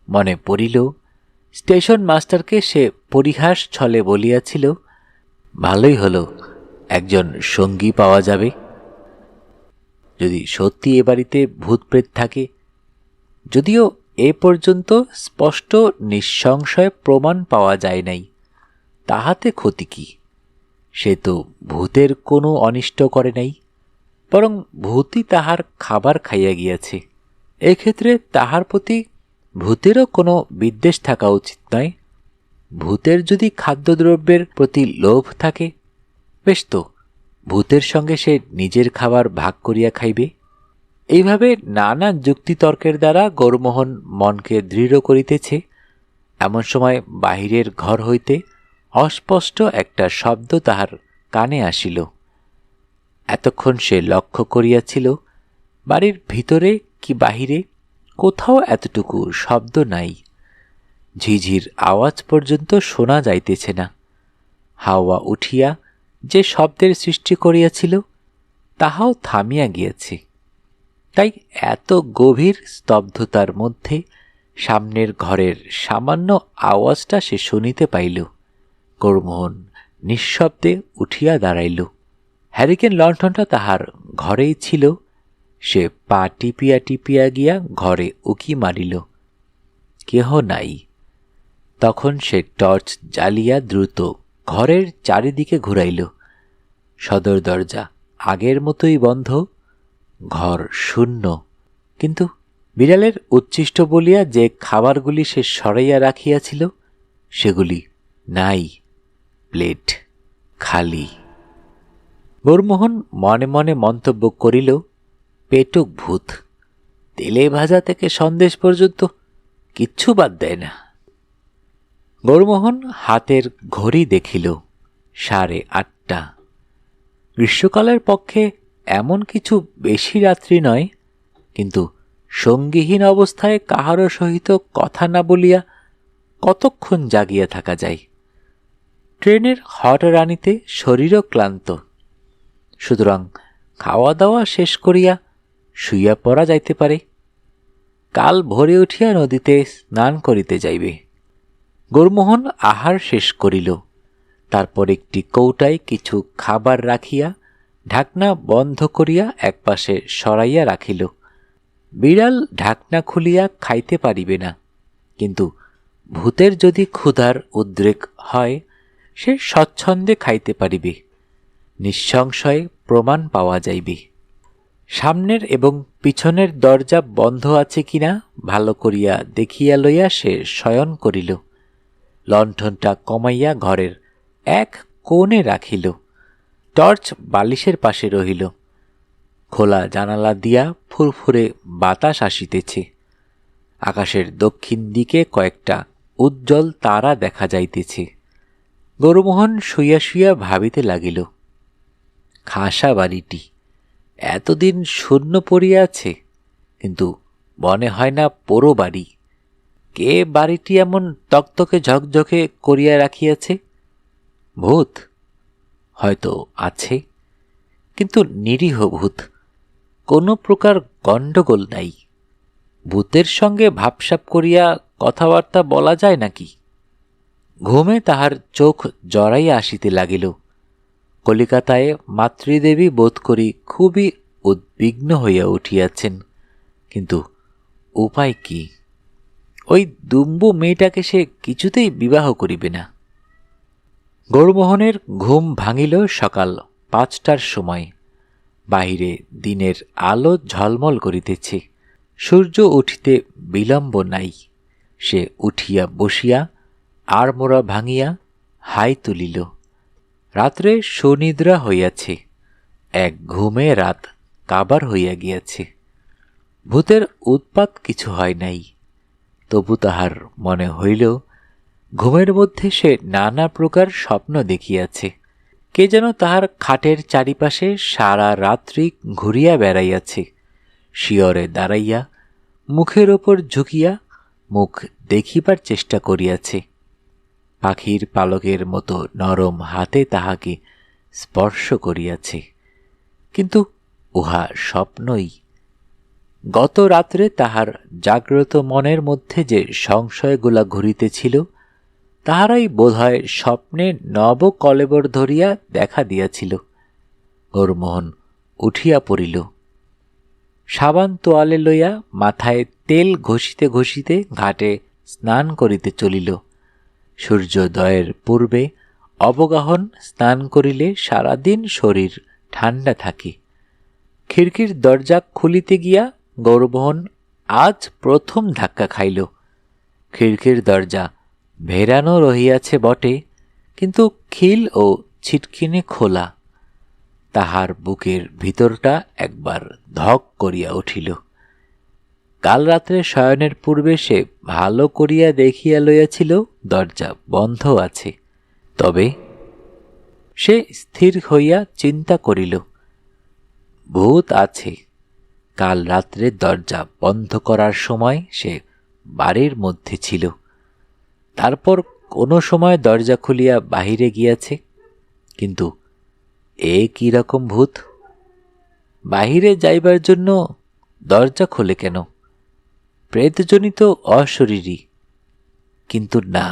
S1: মনে পড়িল স্টেশন মাস্টারকে সে পরিহাস ছলে বলিয়াছিল, ভালোই হলো একজন সঙ্গী পাওয়া যাবে। যদি সত্যি এ বাড়িতে ভূতপ্রেত থাকে, যদিও এ পর্যন্ত স্পষ্ট নিঃসংশয় প্রমাণ পাওয়া যায় নাই, তাহাতে ক্ষতি কি? সে তো ভূতের কোনো অনিষ্ট করে নাই, বরং ভূতই তাহার খাবার খাইয়া গিয়াছে। এক্ষেত্রে তাহার প্রতি ভূতেরও কোনো বিদ্বেষ থাকা উচিত নয়। ভূতের যদি খাদ্যদ্রব্যের প্রতি লোভ থাকে, বেশ তো, ভূতের সঙ্গে সে নিজের খাবার ভাগ করিয়া খাইবে। এইভাবে নানা যুক্তিতর্কের দ্বারা গৌরমোহন মনকে দৃঢ় করিতেছে। এমন সময় বাহিরের ঘর হইতে অস্পষ্ট একটা শব্দ তাহার কানে আসিল। এতক্ষণ সে লক্ষ্য করিয়াছিল বাড়ির ভিতরে কি বাহিরে কোথাও এতটুকু শব্দ নাই। ঝিঝির আওয়াজ পর্যন্ত শোনা যাইতেছে না। হাওয়া উঠিয়া যে শব্দের সৃষ্টি করিয়াছিল তাহাও থামিয়া গিয়াছে। তাই এত গভীর স্তব্ধতার মধ্যে সামনের ঘরের সামান্য আওয়াজটা সে শুনিতে পাইল। গৌরমোহন নিঃশব্দে উঠিয়া দাঁড়াইল। হ্যারিকেন লণ্ঠনটা তাহার ঘরেই ছিল। সে পা টিপিয়া টিপিয়া গিয়া ঘরে উকি মারিল, কেহ নাই। তখন সে টর্চ জ্বালিয়া দ্রুত ঘরের চারিদিকে ঘুরাইল। সদর দরজা আগের মতোই বন্ধ, ঘর শূন্য। কিন্তু বিড়ালের উচ্ছিষ্ট বলিয়া যে খাবারগুলি সে সরাইয়া রাখিয়াছিল সেগুলি নাই। প্লেট খালি। গৌরমোহন মনে মনে মন্তব্য করিল, পেটুক ভূত, তেলে ভাজা থেকে সন্দেশ পর্যন্ত কিচ্ছু বাদ দেয় না। গৌরমোহন হাতের ঘড়ি দেখিল, 8:30। গ্রীষ্মকালের পক্ষে এমন কিছু বেশি রাত্রি নয়, কিন্তু সঙ্গীহীন অবস্থায় কাহারও সহিত কথা না বলিয়া কতক্ষণ জাগিয়া থাকা যায়। ট্রেনের হট রানিতে শরীরও ক্লান্ত, সুতরাং খাওয়া দাওয়া শেষ করিয়া শুইয়া পড়া যাইতে পারে। কাল ভোরে উঠিয়া নদীতে স্নান করিতে যাইবে। গৌরমোহন আহার শেষ করিল। তারপর একটি কৌটায় কিছু খাবার রাখিয়া ঢাকনা বন্ধ করিয়া একপাশে সরাইয়া রাখিল। বিড়াল ঢাকনা খুলিয়া খাইতে পারিবে না, কিন্তু ভূতের যদি ক্ষুধার উদ্রেক হয় সে স্বচ্ছন্দে খাইতে পারিবে। নিঃসংশয়ে প্রমাণ পাওয়া যাইবে। সামনের এবং পিছনের দরজা বন্ধ আছে কিনা ভালো করিয়া দেখিয়া লইয়া সে শয়ন করিল। লণ্ঠনটা কমাইয়া ঘরের এক কোণে রাখিল। টর্চ বালিশের পাশে রহিল। খোলা জানালা দিয়া ফুরফুরে বাতাস আসিতেছে। আকাশের দক্ষিণ দিকে কয়েকটা উজ্জ্বল তারা দেখা যাইতেছে। গৌরমোহন শুইয়া শুইয়া ভাবিতে লাগিল, খাসা বাড়িটি এতদিন শূন্য পড়িয়া আছে, কিন্তু মনে হয় না পোড়ো বাড়ি। কে বাড়িটি এমন তকতকে ঝকঝকে করিয়া রাখিয়াছে? ভূত হয়তো আছে, কিন্তু নিরীহ ভূত, কোনো প্রকার গণ্ডগোল নাই। ভূতের সঙ্গে ভাবসাব করিয়া কথাবার্তা বলা যায় নাকি? ঘুমে তাহার চোখ জড়াইয়া আসিতে লাগিল। কলিকাতায় মাতৃদেবী বোধ করি খুবই উদ্বিগ্ন হইয়া উঠিয়াছেন, কিন্তু উপায় কি? ওই দুম্বু মেয়েটাকে সে কিছুতেই বিবাহ করিবে না। গৌরমোহনের ঘুম ভাঙিল সকাল 5টার সময়। বাহিরে দিনের আলো ঝলমল করিতেছে, সূর্য উঠিতে বিলম্ব নাই। সে উঠিয়া বসিয়া আড়মোড়া ভাঙিয়া হাই তুলিল। রাত্রে সুনিদ্রা হইয়াছে, এক ঘুমে রাত কাবার হইয়া গিয়াছে। ভূতের উৎপাত কিছু হয় নাই, তবু তাহার মনে হইল ঘুমের মধ্যে সে নানা প্রকার স্বপ্ন দেখিয়াছে। কে যেন তাহার খাটের চারিপাশে সারা রাত্রি ঘুরিয়া বেড়াইয়াছে, শিয়রে দাঁড়াইয়া মুখের ওপর ঝুঁকিয়া মুখ দেখিবার চেষ্টা করিয়াছে। পাখির পালকের মতো নরম হাতে তাহাকে স্পর্শ করিয়াছে, কিন্তু উহা স্বপ্নই। গত রাত্রে তাহার জাগ্রত মনের মধ্যে যে সংশয়গুলা ঘুরিতেছিল, তাহারাই বোধহয় স্বপ্নে নব কলেবর ধরিয়া দেখা দিয়াছিল। গৌরমোহন উঠিয়া পড়িল, সাবান তোয়ালে লইয়া মাথায় তেল ঘষিতে ঘষিতে ঘাটে স্নান করিতে চলিল। সূর্যোদয়ের পূর্বে অবগাহন স্নান করিলে সারাদিন শরীর ঠান্ডা থাকে। খিড়কির দরজা খুলিতে গিয়া গৌরমোহন আজ প্রথম ধাক্কা খাইল। খিড়কির দরজা ভেরানো রহিয়াছে বটে, কিন্তু খিল ও ছিটকিনি খোলা। তাহার বুকের ভিতরটা একবার ধক করিয়া উঠিল। কাল রাত্রে শয়নের পূর্বে সে ভালো করিয়া দেখিয়া লইয়াছিল দরজা বন্ধ আছে। তবে সে স্থির হইয়া চিন্তা করিল, ভূত আছে। কাল রাত্রে দরজা বন্ধ করার সময় সে বাড়ির মধ্যে ছিল, তারপর কোনো সময় দরজা খুলিয়া বাহিরে গিয়াছে। কিন্তু এ কি রকম ভূত? বাহিরে যাইবার জন্য দরজা খোলে কেন? প্রেতজনিত অশরীরী। কিন্তু না,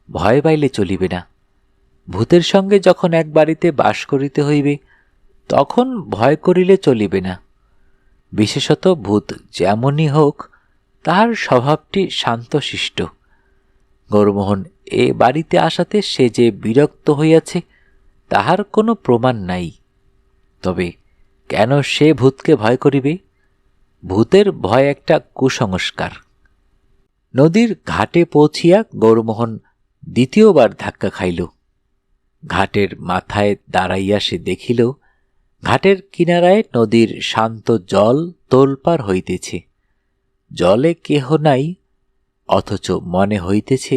S1: ভয় পাইলে চলিবে না। ভূতের সঙ্গে যখন এক বাড়িতে বাস করিতে হইবে, তখন ভয় করিলে চলিবে না। বিশেষত ভূত যেমনই হোক, তাহার স্বভাবটি শান্তশিষ্ট। গৌরমোহন এ বাড়িতে আসাতে সে যে বিরক্ত হইয়াছে, তাহার কোনো প্রমাণ নাই। তবে কেন সে ভূতকে ভয় করিবে? ভূতের ভয় একটা কুসংস্কার। নদীর ঘাটে পৌঁছিয়া গৌরমোহন দ্বিতীয়বার ধাক্কা খাইল। ঘাটের মাথায় দাঁড়াইয়া সে দেখিল, ঘাটের কিনারায় নদীর শান্ত জল তোলপাড় হইতেছে। জলে কেহ নাই, অথচ মনে হইতেছে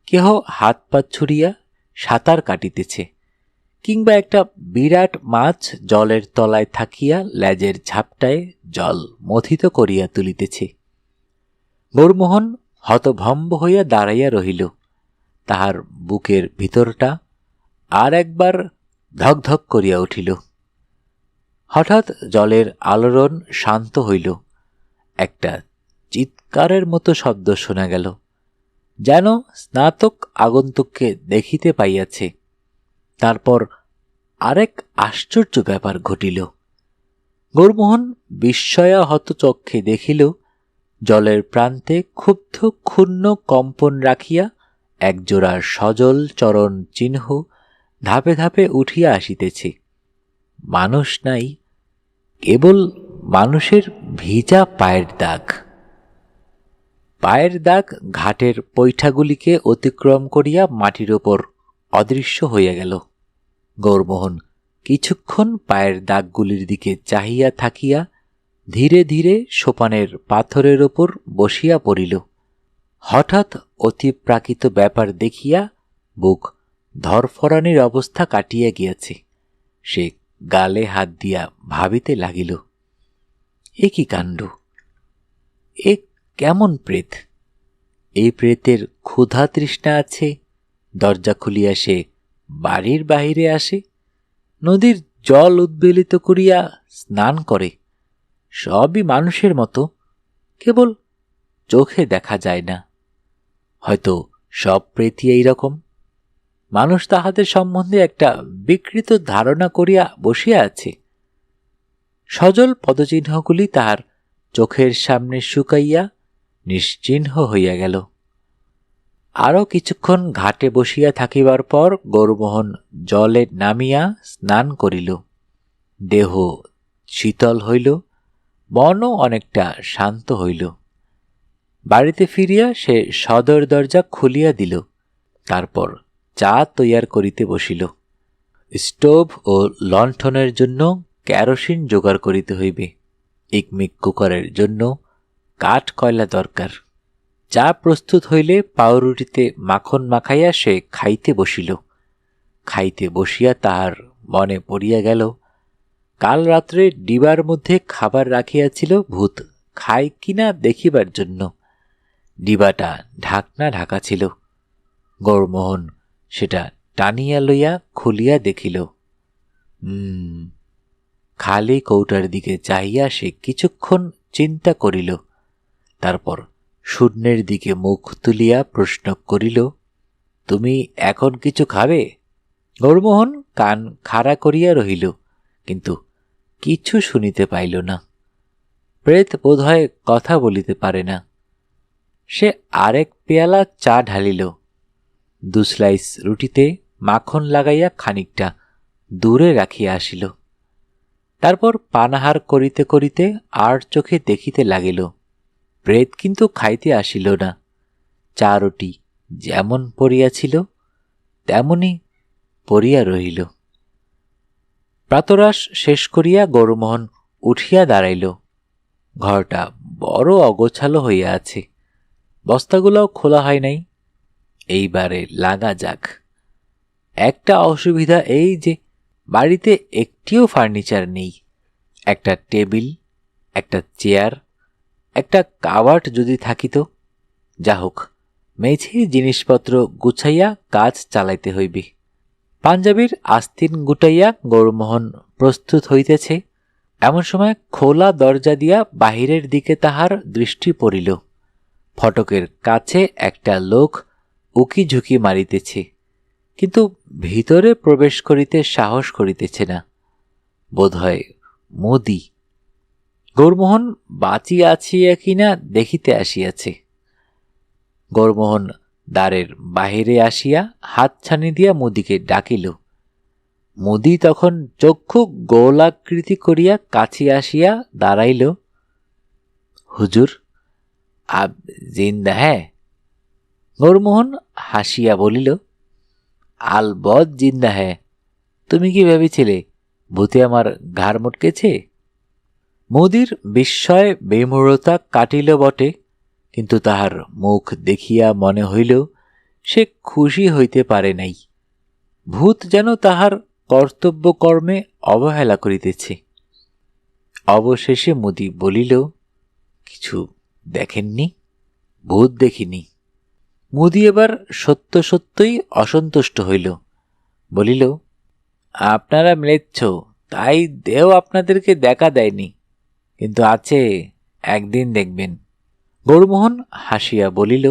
S1: কেহ হাত পা ছুড়িয়া সাঁতার কাটিতেছে, কিংবা একটা বিরাট মাছ জলের তলায় থাকিয়া লেজের ঝাপটায় জল মথিত করিয়া তুলিতেছে। গৌরমোহন হতভম্ব হইয়া দাঁড়াইয়া রহিল। তাহার বুকের ভিতরটা আর একবার ধকধক করিয়া উঠিল। হঠাৎ জলের আলোড়ন শান্ত হইল। একটা চিৎকারের মতো শব্দ শোনা গেল, যেন স্নাতক আগন্তুককে দেখিতে পাইয়াছে। তারপর আরেক আশ্চর্য ব্যাপার ঘটিল। গৌরমোহন বিস্ময়াহত চক্ষে দেখিল, জলের প্রান্তে ক্ষুব্ধ ক্ষুণ্ণ কম্পন রাখিয়া একজোড়া সজল চরণ চিহ্ন ধাপে ধাপে উঠিয়া আসিতেছে। মানুষ নাই, কেবল মানুষের ভিজা পায়ের দাগ। পায়ের দাগ ঘাটের পৈঠাগুলিকে অতিক্রম করিয়া মাটির ওপর অদৃশ্য হইয়া গেল। গৌরমোহন কিছুক্ষণ পায়ের দাগগুলির দিকে চাহিয়া থাকিয়া ধীরে ধীরে সোপানের পাথরের ওপর বসিয়া পড়িল। হঠাৎ অতিপ্রাকৃত ব্যাপার দেখিয়া বুক ধরফরানির অবস্থা কাটিয়া গিয়াছে। সে গালে হাত দিয়া ভাবিতে লাগিল, এ কি কাণ্ড! এ কেমন প্রেত! এই প্রেতের ক্ষুধা তৃষ্ণা আছে, দরজা খুলিয়া সে বাড়ির বাহিরে আসে, নদীর জল উদ্বেলিত করিয়া স্নান করে, সবই মানুষের মতো, কেবল চোখে দেখা যায় না। হয়তো সব প্রেতই এইরকম। মানুষ তাহাদের সম্বন্ধে একটা বিকৃত ধারণা করিয়া বসিয়া আছে। সজল পদচিহ্নগুলি তাহার চোখের সামনে শুকাইয়া নিশ্চিহ্ন হইয়া গেল। আরও কিছুক্ষণ ঘাটে বসিয়া থাকিবার পর গৌরমোহন জলে নামিয়া স্নান করিল। দেহ শীতল হইল, মনও অনেকটা শান্ত হইল। বাড়িতে ফিরিয়া সে সদর দরজা খুলিয়া দিল। তারপর চা তৈয়ার করিতে বসিল। স্টোভ ও লণ্ঠনের জন্য কেরোসিন জোগাড় করিতে হইবে। ইকমিক কুকারের জন্য কাঠ কয়লা দরকার। চা প্রস্তুত হইলে পাউরুটিতে মাখন মাখাইয়া সে খাইতে বসিল। খাইতে বসিয়া তাহার মনে পড়িয়া গেল, কাল রাত্রে ডিবার মধ্যে খাবার রাখিয়াছিল ভূত খায় কিনা দেখিবার জন্য। ডিবাটা ঢাকনা ঢাকা ছিল। গৌরমোহন সেটা টানিয়া লইয়া খুলিয়া দেখিল। খালি কৌটার দিকে চাহিয়া সে কিছুক্ষণ চিন্তা করিল। তারপর শূন্যের দিকে মুখ তুলিয়া প্রশ্ন করিল, তুমি এখন কিছু খাবে? গৌরমোহন কান খাড়া করিয়া রহিল, কিন্তু কিছু শুনিতে পাইল না। প্রেত বোধহয় কথা বলিতে পারে না। সে আরেক পেয়ালা চা ঢালিল। 2 স্লাইস রুটিতে মাখন লাগাইয়া খানিকটা দূরে রাখিয়া আসিল। তারপর পানাহার করিতে করিতে আর চোখে দেখিতে লাগিল। প্রেত কিন্তু খাইতে আসিল না। চা রুটি যেমন পড়িয়াছিল তেমনি পড়িয়া রহিল। প্রাতরাশ শেষ করিয়া গৌরমোহন উঠিয়া দাঁড়াইল। ঘরটা বড় অগোছালো হইয়া আছে। বস্তাগুলোও খোলা হয় নাই। এইবারে লাগা যাক। একটা অসুবিধা এই যে বাড়িতে একটিও ফার্নিচার নেই। একটা টেবিল, একটা চেয়ার, একটা কাবার্ড যদি থাকিত। যা হোক, মেঝে জিনিসপত্র গুছাইয়া কাজ চালাইতে হইবে। পাঞ্জাবির আস্তিন গুটাইয়া গৌরমোহন প্রস্তুত হইতেছে, এমন সময় খোলা দরজা দিয়া বাহিরের দিকে তাহার দৃষ্টি পড়িল। ফটকের কাছে একটা লোক উকি ঝুঁকি মারিতেছে, কিন্তু ভিতরে প্রবেশ করিতে সাহস করিতেছে না। বোধহয় মোদি। গৌরমোহন বাঁচিয়া আছিয়া কিনা দেখিতে আসিয়াছে। গৌরমোহন দ্বারের বাহিরে আসিয়া হাতছানি দিয়া মুদিকে ডাকিল। মুদি তখন চক্ষু গোলাকৃতি করিয়া কাছে আসিয়া দাঁড়াইল। হুজুর, আপ জিন্দা হ্যাঁ? গৌরমোহন হাসিয়া বলিল, আলবৎ জিন্দা হ্যাঁ। তুমি কি ভেবেছিলে ভূতে আমার ঘাড় মটকেছে? মুদির বিস্ময় বিমূঢ়তা কাটিল বটে, কিন্তু তাহার মুখ দেখিয়া মনে হইল সে খুশি হইতে পারে নাই। ভূত যেন তাহার কর্তব্যকর্মে অবহেলা করিতেছে। অবশেষে মুদি বলিল, কিছু দেখেননি? ভূত দেখিনি। মুদি এবার সত্য সত্যই অসন্তুষ্ট হইল। বলিল, আপনারা ম্লেচ্ছ, তাই দেহ আপনাদেরকে দেখা দেয়নি, কিন্তু আছে, একদিন দেখবেন। গৌরমোহন হাসিয়া বলিল,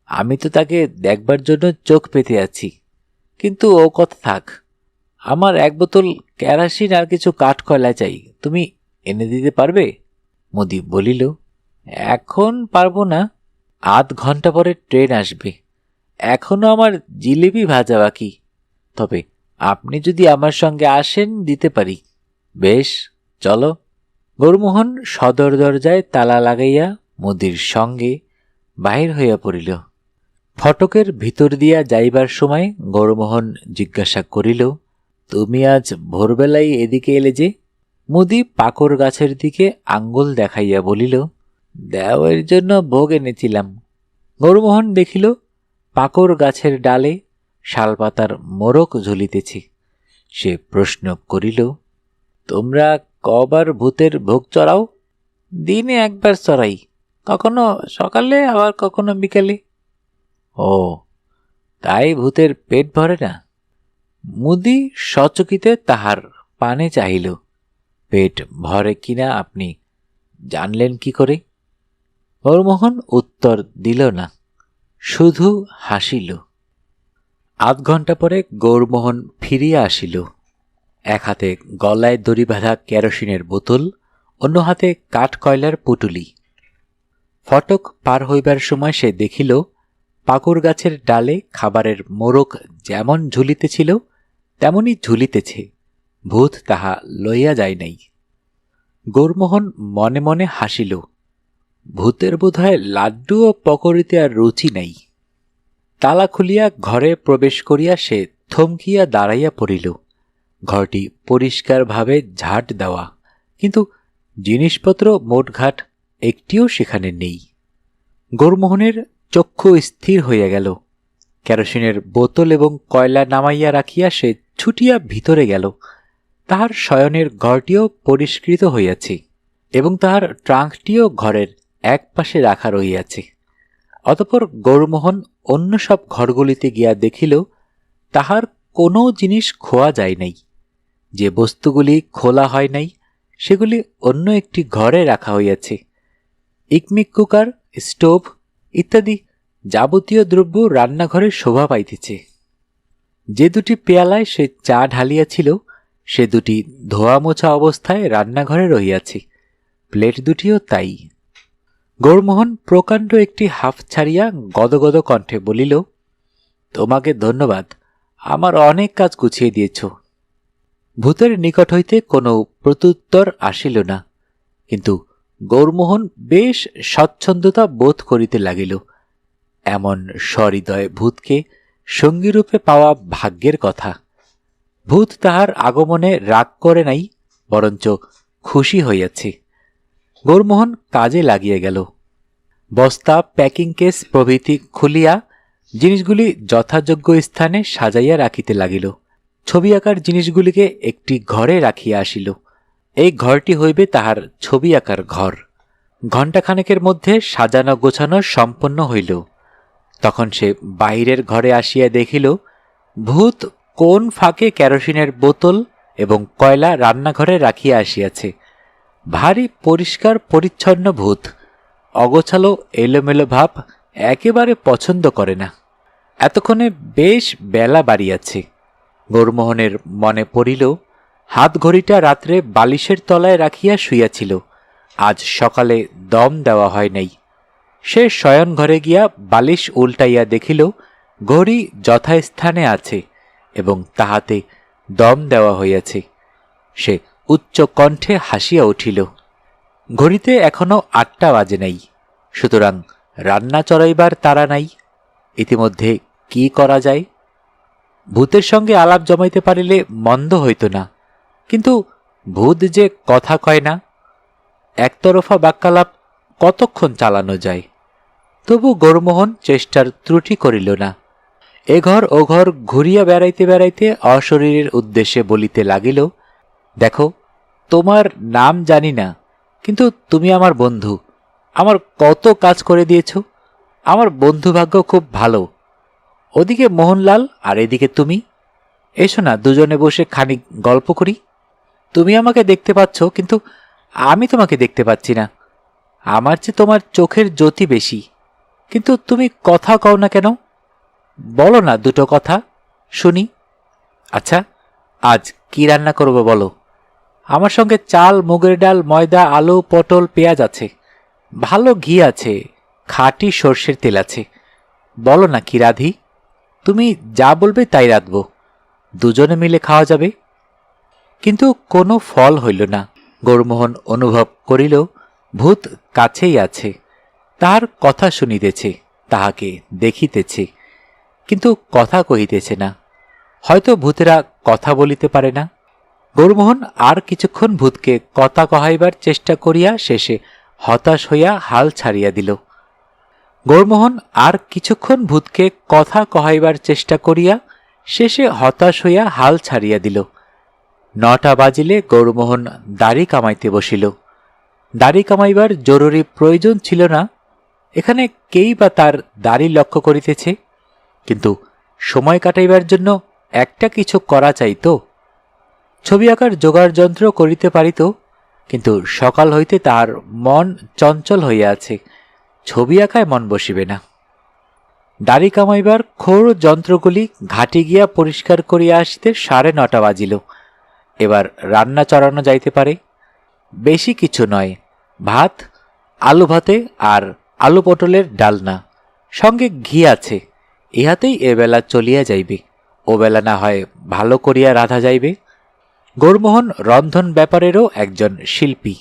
S1: আমি তো তাকে দেখবার জন্য চোখ পেতে আছি, কিন্তু ও কথা থাক। আমার 1 বোতল কেরাসিন আর কিছু কাঠ কয়লা চাই, তুমি এনে দিতে পারবে? মুদি বলিল, এখন পারবো না, আধ ঘন্টা পরে ট্রেন আসবে। এখনো আমার জিলিপি ভাজা বাকি। তবে আপনি যদি আমার সঙ্গে আসেন দিতে পারি। বেশ, চলো। গৌরমোহন সদর দরজায় তালা লাগাইয়া মুদির সঙ্গে বাহির হইয়া পড়িল। ফটকের ভিতর দিয়া যাইবার সময় গৌরমোহন জিজ্ঞাসা করিল, তুমি আজ ভোরবেলায় এদিকে এলে যে? মুদি পাকর গাছের দিকে আঙ্গুল দেখাইয়া বলিল, দেওয়ের জন্য ভোগ এনেছিলাম। গৌরমোহন দেখিল পাকর গাছের ডালে শালপাতার মোড়ক ঝুলিতেছে। সে প্রশ্ন করিল, তোমরা কবার ভূতের ভোগ চড়াও? দিনে একবার চড়াই, কখনো সকালে আবার কখনো বিকালে। ও, তাই ভূতের পেট ভরে না? মুদি সচকিতে তাহার পানে চাহিল। পেট ভরে কিনা আপনি জানলেন কি করে? গৌরমোহন উত্তর দিল না, শুধু হাসিল। আধ ঘণ্টা পরে গৌরমোহন ফিরিয়া আসিল। এক হাতে গলায় দড়ি বাঁধা কেরোসিনের বোতল, অন্য হাতে কাঠ কয়লার পুটুলি। ফটক পার হইবার সময় সে দেখিল পাকুর গাছের ডালে খাবারের মোড়ক যেমন ঝুলিতেছিল তেমনি ঝুলিতেছে, ভূত তাহা লইয়া যায় নাই। গৌরমোহন মনে মনে হাসিল, ভূতের বোধহয় লাড্ডু ও পকড়িতে আর রুচি নাই। তালা খুলিয়া ঘরে প্রবেশ করিয়া সে থমকিয়া দাঁড়াইয়া পড়িল। ঘরটি পরিষ্কারভাবে ঝাঁট দেওয়া, কিন্তু জিনিসপত্র মোটঘাট একটিও সেখানে নেই। গৌরমোহনের চক্ষু স্থির হইয়া গেল। কেরোসিনের বোতল এবং কয়লা নামাইয়া রাখিয়া সে ছুটিয়া ভিতরে গেল। তাহার শয়নের ঘরটিও পরিষ্কৃত হইয়াছে এবং তাহার ট্রাঙ্কটিও ঘরের এক পাশে রাখা রহিয়াছে। অতঃপর গৌরমোহন অন্য সব ঘরগুলিতে গিয়া দেখিল তাহার কোনো জিনিস খোয়া যায় নাই। যে বস্তুগুলি খোলা হয় নাই সেগুলি অন্য একটি ঘরে রাখা হইয়াছে। ইকমিক কুকার, স্টোভ ইত্যাদি যাবতীয় দ্রব্য রান্নাঘরে শোভা পাইতেছে। যে দুটি পেয়ালায় সে চা ঢালিয়াছিল সে দুটি ধোয়া মোছা অবস্থায় রান্নাঘরে রহিয়াছে, প্লেট দুটিও তাই। গৌরমোহন প্রকাণ্ড একটি হাফ ছাড়িয়া গদগদ কণ্ঠে বলিল, তোমাকে ধন্যবাদ, আমার অনেক কাজ গুছিয়ে দিয়েছ। ভূতের নিকট হইতে কোনো প্রত্যুত্তর আসিল না, কিন্তু গৌরমোহন বেশ স্বচ্ছন্দতা বোধ করিতে লাগিল। এমন সহৃদয় ভূতকে সঙ্গীরূপে পাওয়া ভাগ্যের কথা। ভূত তাহার আগমনে রাগ করে নাই, বরঞ্চ খুশি হইয়াছে। গৌরমোহন কাজে লাগিয়া গেল। বস্তা, প্যাকিং কেস প্রভৃতি খুলিয়া জিনিসগুলি যথাযোগ্য স্থানে সাজাইয়া রাখিতে লাগিল। ছবি আঁকার জিনিসগুলিকে একটি ঘরে রাখিয়া আসিল। এই ঘরটি হইবে তাহার ছবি আঁকার ঘর। ঘণ্টাখানেকের মধ্যে সাজানো গোছানো সম্পন্ন হইল। তখন সে বাহিরের ঘরে আসিয়া দেখিল ভূত কোন ফাঁকে কেরোসিনের বোতল এবং কয়লা রান্নাঘরে রাখিয়া আসিয়াছে। ভারী পরিষ্কার পরিচ্ছন্ন ভূত, অগোছালো এলোমেলো ভাব একেবারে পছন্দ করে না। এতক্ষণে বেশ বেলা বাড়িয়াছে। গৌরমোহনের মনে পড়িল হাত ঘড়িটা রাত্রে বালিশের তলায় রাখিয়া শুইয়াছিল, আজ সকালে দম দেওয়া হয় নাই। সে শয়ন ঘরে গিয়া বালিশ উল্টাইয়া দেখিল ঘড়ি যথাস্থানে আছে এবং তাহাতে দম দেওয়া হইয়াছে। সে উচ্চ কণ্ঠে হাসিয়া উঠিল। ঘড়িতে এখনো 8টা বাজে নাই, সুতরাং রান্না চড়াইবার তাড়া নাই। ইতিমধ্যে কি করা যায়? ভূতের সঙ্গে আলাপ জমাইতে পারিলে মন্দ হইত না, কিন্তু ভূত যে কথা কয় না, একতরফা বাক্যালাপ কতক্ষণ চালানো যায়? তবু গৌরমোহন চেষ্টার ত্রুটি করিল না। এ ঘর ও ঘর ঘুরিয়া বেড়াইতে বেড়াইতে অশরীরের উদ্দেশ্যে বলিতে লাগিল, দেখো, তোমার নাম জানি না, কিন্তু তুমি আমার বন্ধু, আমার কত কাজ করে দিয়েছ। আমার বন্ধু ভাগ্য খুব ভালো। ওদিকে মোহনলাল আর এদিকে তুমি। এসো না, দুজনে বসে খানিক গল্প করি। তুমি আমাকে দেখতে পাচ্ছ, কিন্তু আমি তোমাকে দেখতে পাচ্ছি না। আমার চেয়ে তোমার চোখের জ্যোতি বেশি, কিন্তু তুমি কথা কও না কেন? বলো না দুটো কথা শুনি। আচ্ছা, আজ কি রান্না করবো বলো? আমার সঙ্গে চাল, মুগের ডাল, ময়দা, আলু, পটল, পেঁয়াজ আছে, ভালো ঘি আছে, খাঁটি সর্ষের তেল আছে। বলো না কি রাঁধি? তুমি যা বলবে তাই রাঁধব, দুজনে মিলে খাওয়া যাবে। কিন্তু কোনো ফল হইল না। গৌরমোহন অনুভব করিল ভূত কাছেই আছে, তাহার কথা শুনিতেছে, তাহাকে দেখিতেছে, কিন্তু কথা কহিতেছে না। হয়তো ভূতেরা কথা বলিতে পারে না। গৌরমোহন আর কিছুক্ষণ ভূতকে কথা কহাইবার চেষ্টা করিয়া শেষে হতাশ হইয়া হাল ছাড়িয়া দিল। গৌরমোহন আর কিছুক্ষণ ভূতকে কথা কহাইবার চেষ্টা করিয়া শেষে হতাশ হইয়া হাল ছাড়িয়া দিল। 9টা বাজিলে গৌরমোহন দাড়ি কামাইতে বসিল। দাড়ি কামাইবার জরুরি প্রয়োজন ছিল না, এখানে কেই বা তার দাড়ি লক্ষ্য করিতেছে, কিন্তু সময় কাটাইবার জন্য একটা কিছু করা চাইত। ছবি আঁকার জোগাড় যন্ত্র করিতে পারিত, কিন্তু সকাল হইতে তাহার মন চঞ্চল হইয়া আছে, ছবি আঁকায় মন বসিবে না। দাড়ি কামাইবার খোর যন্ত্রগুলি ঘাটে গিয়া পরিষ্কার করিয়া আসিতে 9:30 বাজিল। এবার রান্না চড়ানো যাইতে পারে। বেশি কিছু নয়, ভাত, আলু ভাতে আর আলু পটলের ডালনা, সঙ্গে ঘি আছে, ইহাতেই এবেলা চলিয়া যাইবে। ওবেলা না হয় ভালো করিয়া রাধা যাইবে। গৌরমোহন রন্ধন ব্যাপারেরও একজন শিল্পী।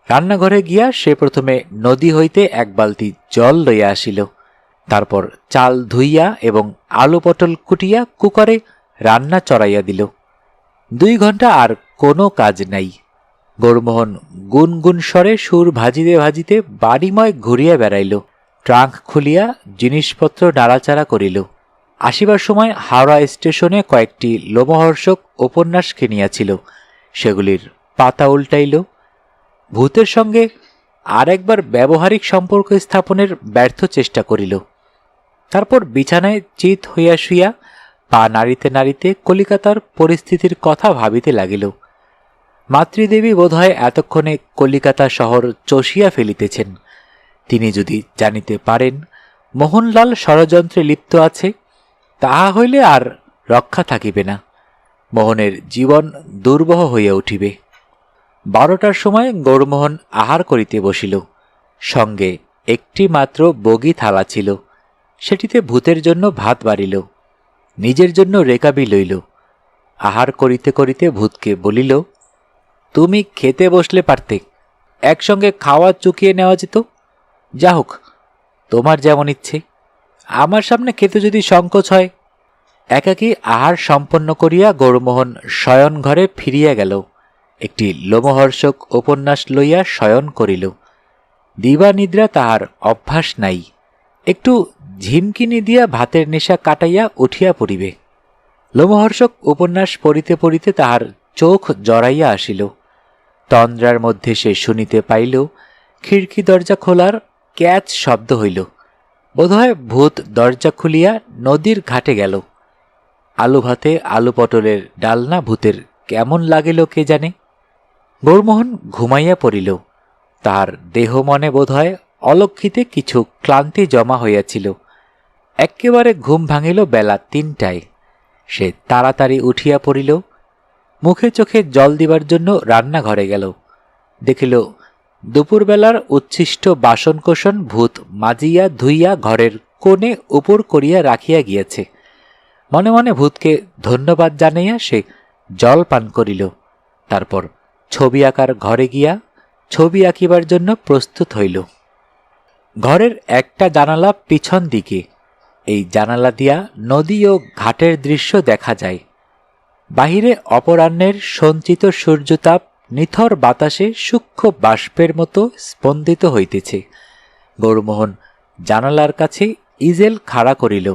S1: রান্নাঘরে গিয়া সে প্রথমে নদী হইতে 1 বালতি জল লইয়া আসিল, তারপর চাল ধুইয়া এবং আলু পটল কুটিয়া কুকারে রান্না চড়াইয়া দিল। 2 ঘণ্টা আর কোনো কাজ নাই। গৌরমোহন গুনগুন স্বরে সুর ভাজিতে ভাজিতে বাড়িময় ঘুরিয়া বেড়াইল, ট্রাঙ্ক খুলিয়া জিনিসপত্র নাড়াচাড়া করিল। আসিবার সময় হাওড়া স্টেশনে কয়েকটি লোমহর্ষক উপন্যাস কিনিয়াছিল, সেগুলির পাতা উল্টাইল। ভূতের সঙ্গে আর একবার ব্যবহারিক সম্পর্ক স্থাপনের ব্যর্থ চেষ্টা করিল। তারপর বিছানায় চিত হইয়া শুইয়া পা নাড়িতে নাড়িতে কলিকাতার পরিস্থিতির কথা ভাবিতে লাগিল। মাতৃদেবী বোধহয় এতক্ষণে কলিকাতা শহর চষিয়া ফেলিতেছেন। তিনি যদি জানিতে পারেন মোহনলাল ষড়যন্ত্রে লিপ্ত আছে, তাহা হইলে আর রক্ষা থাকিবে না। মোহনের জীবন দুর্বহ হইয়া উঠিবে। 12টার সময় গৌরমোহন আহার করিতে বসিল। সঙ্গে একটি মাত্র বগি থালা ছিল, সেটিতে ভূতের জন্য ভাত বাড়িল, নিজের জন্য রেকাবি লইল। আহার করিতে করিতে ভূতকে বলিল, তুমি খেতে বসলে পারতে, একসঙ্গে খাওয়া চুকিয়ে নেওয়া যেত। যা হোক, তোমার যেমন ইচ্ছে, আমার সামনে খেতে যদি সংকোচ হয়। একাকী আহার সম্পন্ন করিয়া গৌরমোহন শয়ন ঘরে ফিরিয়া গেল। একটি লোমহর্ষক উপন্যাস লইয়া শয়ন করিল। দিবানিদ্রা তাহার অভ্যাস নাই, একটু ঝিমকিনি দিয়া ভাতের নেশা কাটাইয়া উঠিয়া পড়িবে। লোমহর্ষক উপন্যাস পড়িতে পড়িতে তাহার চোখ জড়াইয়া আসিল। তন্দ্রার মধ্যে সে শুনিতে পাইল খিড়কি দরজা খোলার ক্যাচ শব্দ হইল। বোধহয় ভূত দরজা খুলিয়া নদীর ঘাটে গেল। আলু ভাতে আলু পটলের ডালনা ভূতের কেমন লাগিল কে জানে। গৌরমোহন ঘুমাইয়া পড়িল। তাহার দেহ মনে বোধহয় অলক্ষিতে কিছু ক্লান্তি জমা হইয়াছিল। একেবারে ঘুম ভাঙিল বেলা 3টায়। সে তাড়াতাড়ি উঠিয়া পড়িল। মুখে চোখে জল দিবার জন্য রান্নাঘরে গেল। দেখিল দুপুরবেলার উচ্ছিষ্ট বাসনকোসন ভূত মাজিয়া ধুইয়া ঘরের কোণে উপর করিয়া রাখিয়া গিয়াছে। মনে মনে ভূতকে ধন্যবাদ জানাইয়া সে জল পান করিল। তারপর ছবি আঁকার ঘরে গিয়া ছবি আঁকিবার জন্য প্রস্তুত হইল। ঘরের একটা জানালা পিছন দিকে, এই জানালা দিয়া নদী ও ঘাটের দৃশ্য দেখা যায়। বাহিরে অপরাহ্নের সঞ্চিত সূর্যতাপ নিথর বাতাসে সূক্ষ্ম বাষ্পের মতো স্পন্দিত হইতেছে। গৌরমোহন জানালার কাছে ইজেল খাড়া করিল,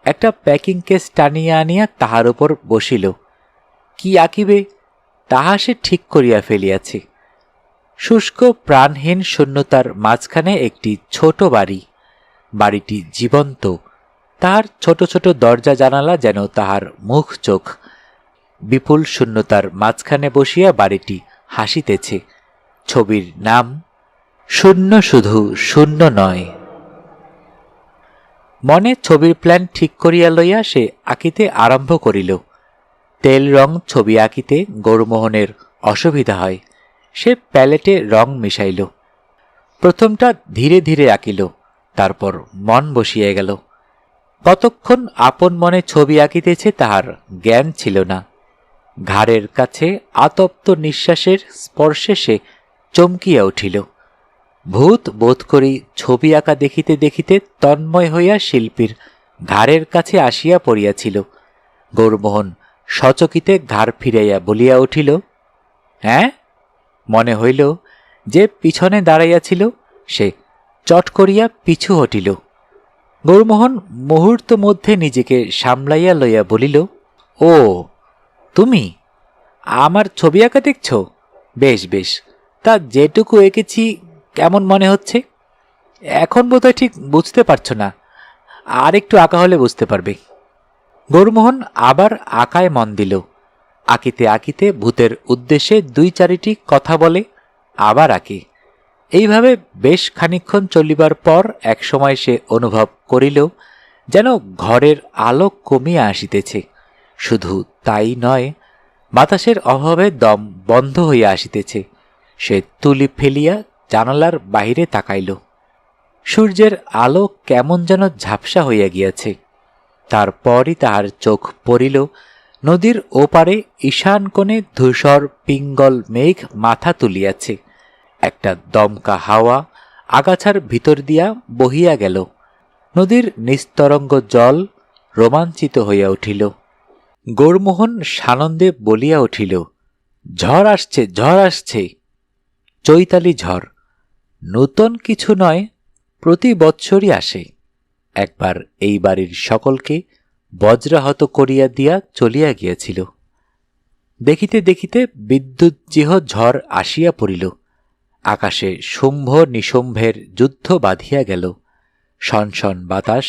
S1: একটা প্যাকিং কেস টানিয়া আনিয়া তাহার উপর বসিল। কি আঁকিবে তাহা সে ঠিক করিয়া ফেলিয়াছে। শুষ্ক প্রাণহীন শূন্যতার মাঝখানে একটি ছোট বাড়ি। বাড়িটি জীবন্ত, তাহার ছোট ছোট দরজা জানালা যেন তাহার মুখ চোখ। বিপুল শূন্যতার মাঝখানে বসিয়া বাড়িটি হাসিতেছে। ছবির নাম শূন্য, শুধু শূন্য নয়। মনে ছবির প্ল্যান ঠিক করিয়া লইয়া সে আঁকিতে আরম্ভ করিল। তেল রং ছবি আঁকিতে গৌরমোহনের অসুবিধা হয়। সে প্যালেটে রং মিশাইল। প্রথমটা ধীরে ধীরে আঁকিল, তারপর মন বসিয়া গেল। কতক্ষণ আপন মনে ছবি আঁকিতেছে তাহার জ্ঞান ছিল না। ঘাড়ের কাছে আতপ্ত নিঃশ্বাসের স্পর্শে সে চমকিয়া উঠিল। ভূত বোধ করি ছবি আঁকা দেখিতে দেখিতে তন্ময় হইয়া শিল্পীর ঘাড়ের কাছে আসিয়া পড়িয়াছিল। গৌরমোহন সচকিতে ঘাড় ফিরাইয়া বলিয়া উঠিল, হ্যাঁ? মনে হইল যে পিছনে দাঁড়াইয়াছিল সে চট করিয়া পিছু হটিল। গৌরমোহন মুহূর্ত মধ্যে নিজেকে সামলাইয়া লইয়া বলিল, ও তুমি আমার ছবি আঁকা দেখছ? বেশ বেশ, তা যেটুকু এঁকেছি কেমন মনে হচ্ছে? এখন বোধহয় ঠিক বুঝতে পারছো না, আর একটু আঁকা হলে বুঝতে পারবে। গৌরমোহন আবার আঁকায় মন দিল। আঁকিতে আঁকিতে ভূতের উদ্দেশ্যে 2-4টি কথা বলে, আবার আঁকে। এইভাবে বেশ খানিকক্ষণ চলিবার পর একসময় সে অনুভব করিল যেন ঘরের আলো কমিয়া আসিতেছে। শুধু তাই নয়, বাতাসের অভাবে দম বন্ধ হইয়া আসিতেছে। সে তুলি ফেলিয়া জানালার বাহিরে তাকাইল। সূর্যের আলো কেমন যেন ঝাপসা হইয়া গিয়াছে। তারপরই তাহার চোখ পড়িল নদীর ওপারে ঈশান কোণে ধূসর পিঙ্গল মেঘ মাথা তুলিয়াছে। একটা দমকা হাওয়া আগাছার ভিতর দিয়া বহিয়া গেল। নদীর নিস্তরঙ্গ জল রোমাঞ্চিত হইয়া উঠিল। গৌরমোহন সানন্দে বলিয়া উঠিল, ঝড় আসছে, ঝড় আসছে। চৈতালি ঝড় নূতন কিছু নয়, প্রতি বৎসরই আসে। একবার এই বাড়ির সকলকে বজ্রাহত করিয়া দিয়া চলিয়া গিয়াছিল। দেখিতে দেখিতে বিদ্যুৎজিহ ঝড় আসিয়া পড়িল। আকাশে শুম্ভ নিশুম্ভের যুদ্ধ বাঁধিয়া গেল। সনসন বাতাস,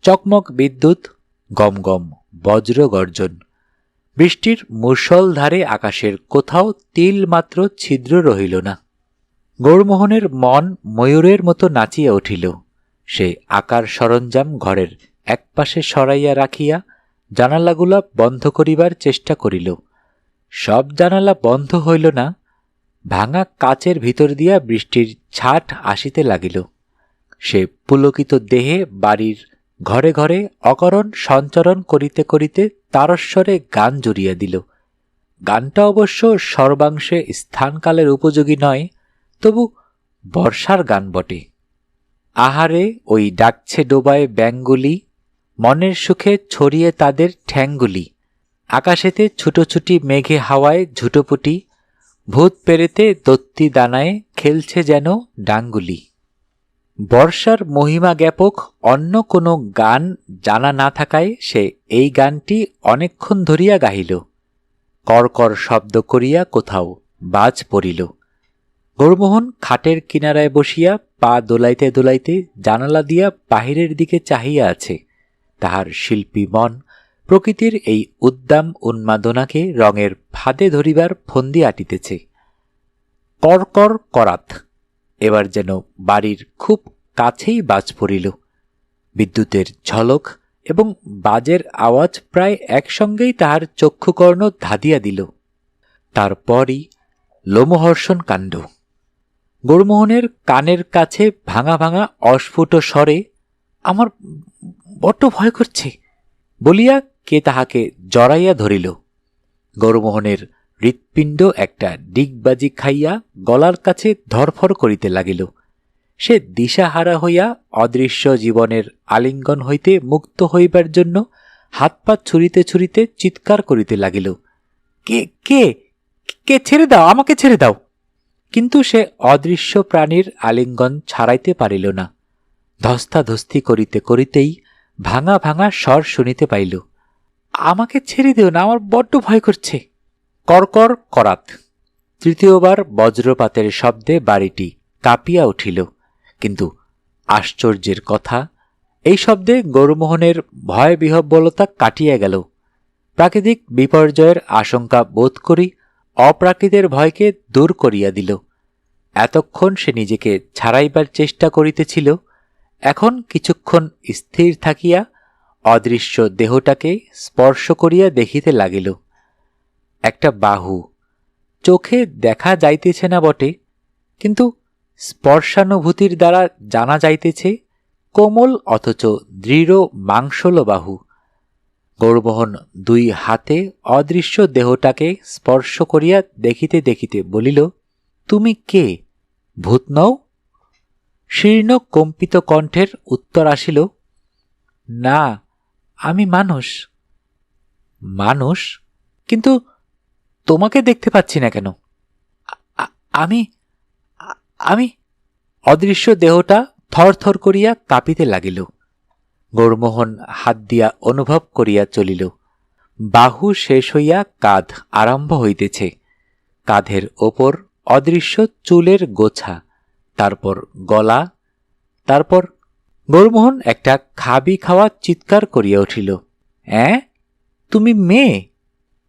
S1: চকমক বিদ্যুৎ, গম গম বজ্র গর্জন। বৃষ্টির মুষলধারে আকাশের কোথাও তিল মাত্র ছিদ্র রহিল না। গৌরমোহনের মন ময়ূরের মতো নাচিয়া উঠিল। সে আকার সরঞ্জাম ঘরের একপাশে সরাইয়া রাখিয়া জানালাগুলা বন্ধ করিবার চেষ্টা করিল। সব জানালা বন্ধ হইল না। ভাঙা কাচের ভিতর দিয়া বৃষ্টির ছাট আসিতে লাগিল। সে পুলকিত দেহে বাড়ির ঘরে ঘরে অকারণ সঞ্চরণ করিতে করিতে তারস্বরে গান জুড়িয়া দিল। গানটা অবশ্য সর্বাংশে স্থানকালের উপযোগী নয়, তবু বর্ষার গান বটে। আহারে ওই ডাকছে ডোবায় ব্যাঙগুলি, মনের সুখে ছড়িয়ে তাদের ঠ্যাংগুলি। আকাশেতে ছুটোছুটি মেঘে হাওয়ায় ঝুটোপুটি, ভূত পেরেতে দত্তি দানায় খেলছে যেন ডাঙ্গুলি। বর্ষার মহিমা জ্ঞাপক অন্য কোনো গান জানা না থাকায় সে এই গানটি অনেকক্ষণ ধরিয়া গাহিল। করকর শব্দ করিয়া কোথাও বাজ পড়িল। গৌরমোহন খাটের কিনারায় বসিয়া পা দোলাইতে দোলাইতে জানালা দিয়া বাহিরের দিকে চাহিয়া আছে। তাহার শিল্পী মন প্রকৃতির এই উদ্দাম উন্মাদনাকে রঙের ফাঁদে ধরিবার ফন্দি আটিতেছে। করকর করাত, এবার যেন বাড়ির খুব কাছেই বাজ পড়িল। বিদ্যুতের ঝলক এবং বাজের আওয়াজ প্রায় একসঙ্গেই তাহার চক্ষুকর্ণ ধাঁধিয়া দিল। তারপরই লোমহর্ষণ কাণ্ড। গৌরমোহনের কানের কাছে ভাঙা ভাঙা অস্ফুট স্বরে, আমার বড্ড ভয় করছে বলিয়া কে তাহাকে জড়াইয়া ধরিল। গৌরমোহনের হৃৎপিণ্ড একটা ডিগবাজি খাইয়া গলার কাছে ধরফর করিতে লাগিল। সে দিশাহারা হইয়া অদৃশ্য জীবনের আলিঙ্গন হইতে মুক্ত হইবার জন্য হাত পা ছুঁড়িতে ছুঁড়িতে চিৎকার করিতে লাগিল, কে কে কে ছেড়ে দাও, আমাকে ছেড়ে দাও। কিন্তু সে অদৃশ্য প্রাণীর আলিঙ্গন ছাড়াইতে পারিল না। ধস্তাধস্তি করিতে করিতেই ভাঙা ভাঙা স্বর শুনিতে পাইল, আমাকে ছেড়ে দিও না, আমার বড্ড ভয় করছে। করকর করাত। তৃতীয়বার বজ্রপাতের শব্দে বাড়িটি কাঁপিয়া উঠিল। কিন্তু আশ্চর্যের কথা, এই শব্দে গৌরমোহনের ভয়বিহ্বলতা কাটিয়া গেল। প্রাকৃতিক বিপর্যয়ের আশঙ্কা বোধ করি অপ্রাকৃতের ভয়কে দূর করিয়া দিল। এতক্ষণ সে নিজেকে ছাড়াইবার চেষ্টা করিতেছিল, এখন কিছুক্ষণ স্থির থাকিয়া অদৃশ্য দেহটাকে স্পর্শ করিয়া দেখিতে লাগিল। একটা বাহু, চোখে দেখা যাইতেছে না বটে, কিন্তু স্পর্শানুভূতির দ্বারা জানা যাইতেছে কোমল অথচ দৃঢ় মাংসল বাহু। গৌরমোহন 2 হাতে অদৃশ্য দেহটাকে স্পর্শ করিয়া দেখিতে দেখিতে বলিল, তুমি কে? ভূত নও? শীর্ণ কম্পিত কণ্ঠের উত্তর আসিল, না, আমি মানুষ। মানুষ? কিন্তু তোমাকে দেখতে পাচ্ছি না কেন? আমি আমি অদৃশ্য দেহটা থরথর করিয়া কাঁপিতে লাগিল। গৌরমোহন হাত দিয়া অনুভব করিয়া চলিল। বাহু শেষ হইয়া কাঁধ আরম্ভ হইতেছে, কাঁধের ওপর অদৃশ্য চুলের গোছা, তারপর গলা, তারপর গৌরমোহন একটা খাবি খাওয়া চিৎকার করিয়া উঠিল। তুমি মেয়ে?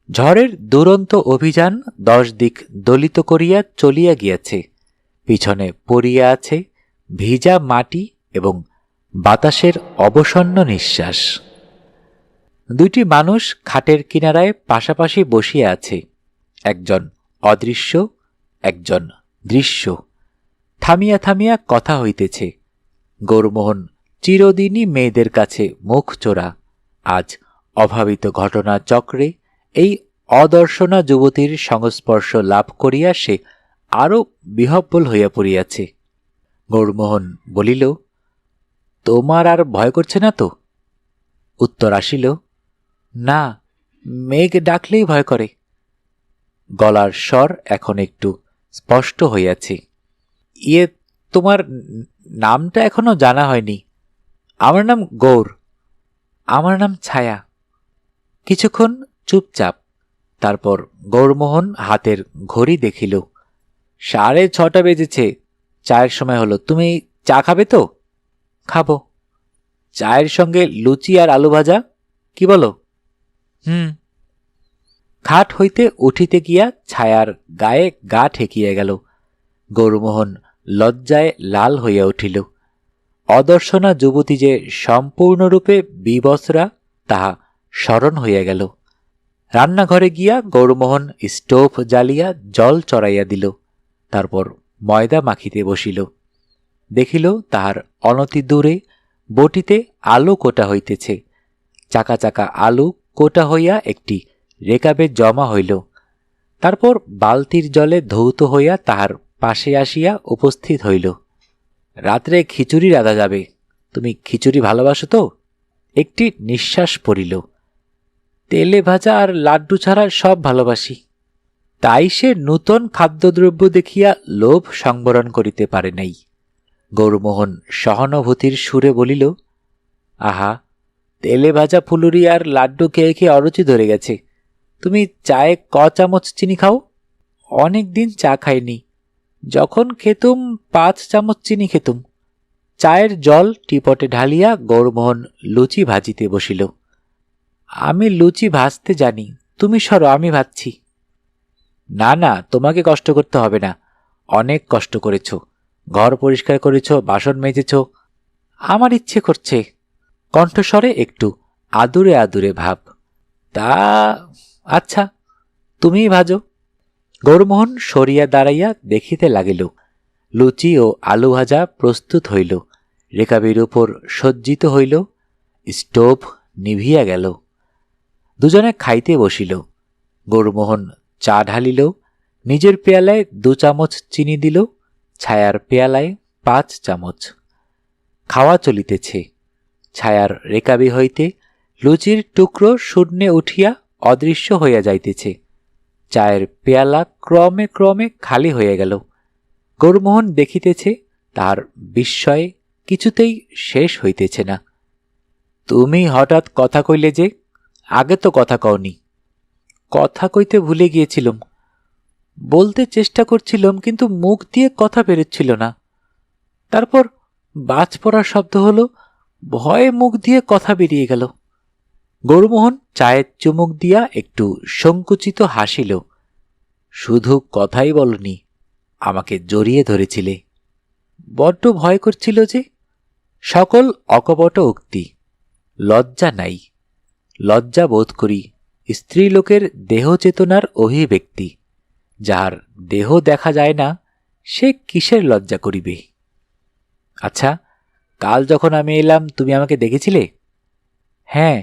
S1: ঝড়ের দুরন্ত অভিযান 10 দিক দলিত করিয়া চলিয়া গিয়াছে। পিছনে পড়িয়া আছে ভিজা মাটি এবং বাতাসের অবসন্ন নিঃশ্বাস। দুইটি মানুষ খাটের কিনারায় পাশাপাশি বসিয়া আছে, একজন অদৃশ্য, একজন দৃশ্য। থামিয়া থামিয়া কথা হইতেছে। গৌরমোহন চিরদিনই মেয়েদের কাছে মুখ চোরা, আজ অভাবিত ঘটনা চক্রে এই অদর্শনা যুবতীর সংস্পর্শ লাভ করিয়া সে আরও বিহ্বল হইয়া পড়িয়াছে। গৌরমোহন বলিল, তোমার আর ভয় করছে না তো? উত্তর আসিল, না, মেঘ ডাকলেই ভয় করে। গলার স্বর এখন একটু স্পষ্ট হইয়াছে। তোমার নামটা এখনো জানা হয়নি। আমার নাম গৌর। আমার নাম ছায়া। কিছুক্ষণ চুপচাপ, তারপর গৌরমোহন হাতের ঘড়ি দেখিল। 6:30 বেজেছে, চায়ের সময় হলো। তুমি চা খাবে তো? খাবো। চায়ের সঙ্গে লুচি আর আলু ভাজা, কি বলো? খাট হইতে উঠিতে গিয়া ছায়ার গায়ে গা ঠেকিয়া গেল। গৌরমোহন লজ্জায় লাল হইয়া উঠিল। অদর্শনা যুবতী যে সম্পূর্ণরূপে বিবস্ত্রা তাহা স্মরণ হইয়া গেল। রান্নাঘরে গিয়া গৌরমোহন স্টোভ জ্বালিয়া জল চড়াইয়া দিল, তারপর ময়দা মাখিতে বসিল। দেখিল তাহার অনতি দূরে বটিতে আলু কোটা হইতেছে। চাকা চাকা আলু কোটা হইয়া একটি রেকাবে জমা হইল, তারপর বালতির জলে ধৌত হইয়া তাহার পাশে আসিয়া উপস্থিত হইল। রাত্রে খিচুড়ি রাঁধা যাবে, তুমি খিচুড়ি ভালোবাসো তো? একটি নিঃশ্বাস পড়িল। তেলে ভাজা আর লাড্ডু ছাড়া সব ভালোবাসি। তাই সে নূতন খাদ্যদ্রব্য দেখিয়া লোভ সংবরণ করিতে পারে নাই। গৌরমোহন সহানুভূতির সুরে বলিল, আহা, তেলে ভাজা ফুলুরি আর লাড্ডু খেয়ে খেয়ে অরুচি ধরে গেছে। তুমি চায়ে ক চামচ চিনি খাও? অনেক দিন চা খাইনি। যখন খেতুম 5 চামচ চিনি খেতুম। চায়ের জল টিপটে ঢালিয়া গৌরমোহন লুচি ভাজিতে বসিল। আমি লুচি ভাজতে জানি, তুমি সরো, আমি ভাজছি। না না, তোমাকে কষ্ট করতে হবে না। অনেক কষ্ট করেছ, ঘর পরিষ্কার করেছ, বাসন মেজেছ। আমার ইচ্ছে করছে। কণ্ঠস্বরে একটু আদুরে আদুরে ভাব। তা আচ্ছা, তুমিই ভাজো। গৌরমোহন সরিয়া দাঁড়াইয়া দেখিতে লাগিল। লুচি ও আলু ভাজা প্রস্তুত হইল, রেকাবির উপর সজ্জিত হইল। স্টোভ নিভিয়া গেল। দুজনে খাইতে বসিল। গৌরমোহন চা ঢালিল, নিজের পেয়ালায় 2 চামচ চিনি দিল, ছায়ার পেয়ালায় 5 চামচ। খাওয়া চলিতেছে। ছায়ার রেকাবি হইতে লুচির টুকরো শূন্যে উঠিয়া অদৃশ্য হইয়া যাইতেছে। চায়ের পেয়ালা ক্রমে ক্রমে খালি হইয়া গেল। গৌরমোহন দেখিতেছে তাহার বিস্ময়ে কিছুতেই শেষ হইতেছে না। তুমি হঠাৎ কথা কইলে যে? আগে তো কথা কওনি। কথা কইতে ভুলে গিয়েছিলাম। বলতে চেষ্টা করছিলাম, কিন্তু মুখ দিয়ে কথা বেরোচ্ছিল না। তারপর বাজ পড়ার শব্দ হলো, ভয়ে মুখ দিয়ে কথা বেরিয়ে গেল। গৌরমোহন চায়ের চুমুক দিয়া একটু সংকুচিত হাসিল। শুধু কথাই বলনি, আমাকে জড়িয়ে ধরেছিলে। বড্ড ভয় করছিল যে। সকল অকপট উক্তি। লজ্জা নাই। লজ্জা বোধ করি স্ত্রীলোকের দেহচেতনার অভিব্যক্তি। যার দেহ দেখা যায় না, সে কিসের লজ্জা করিবে? আচ্ছা, কাল যখন আমি এলাম তুমি আমাকে দেখেছিলে? হ্যাঁ,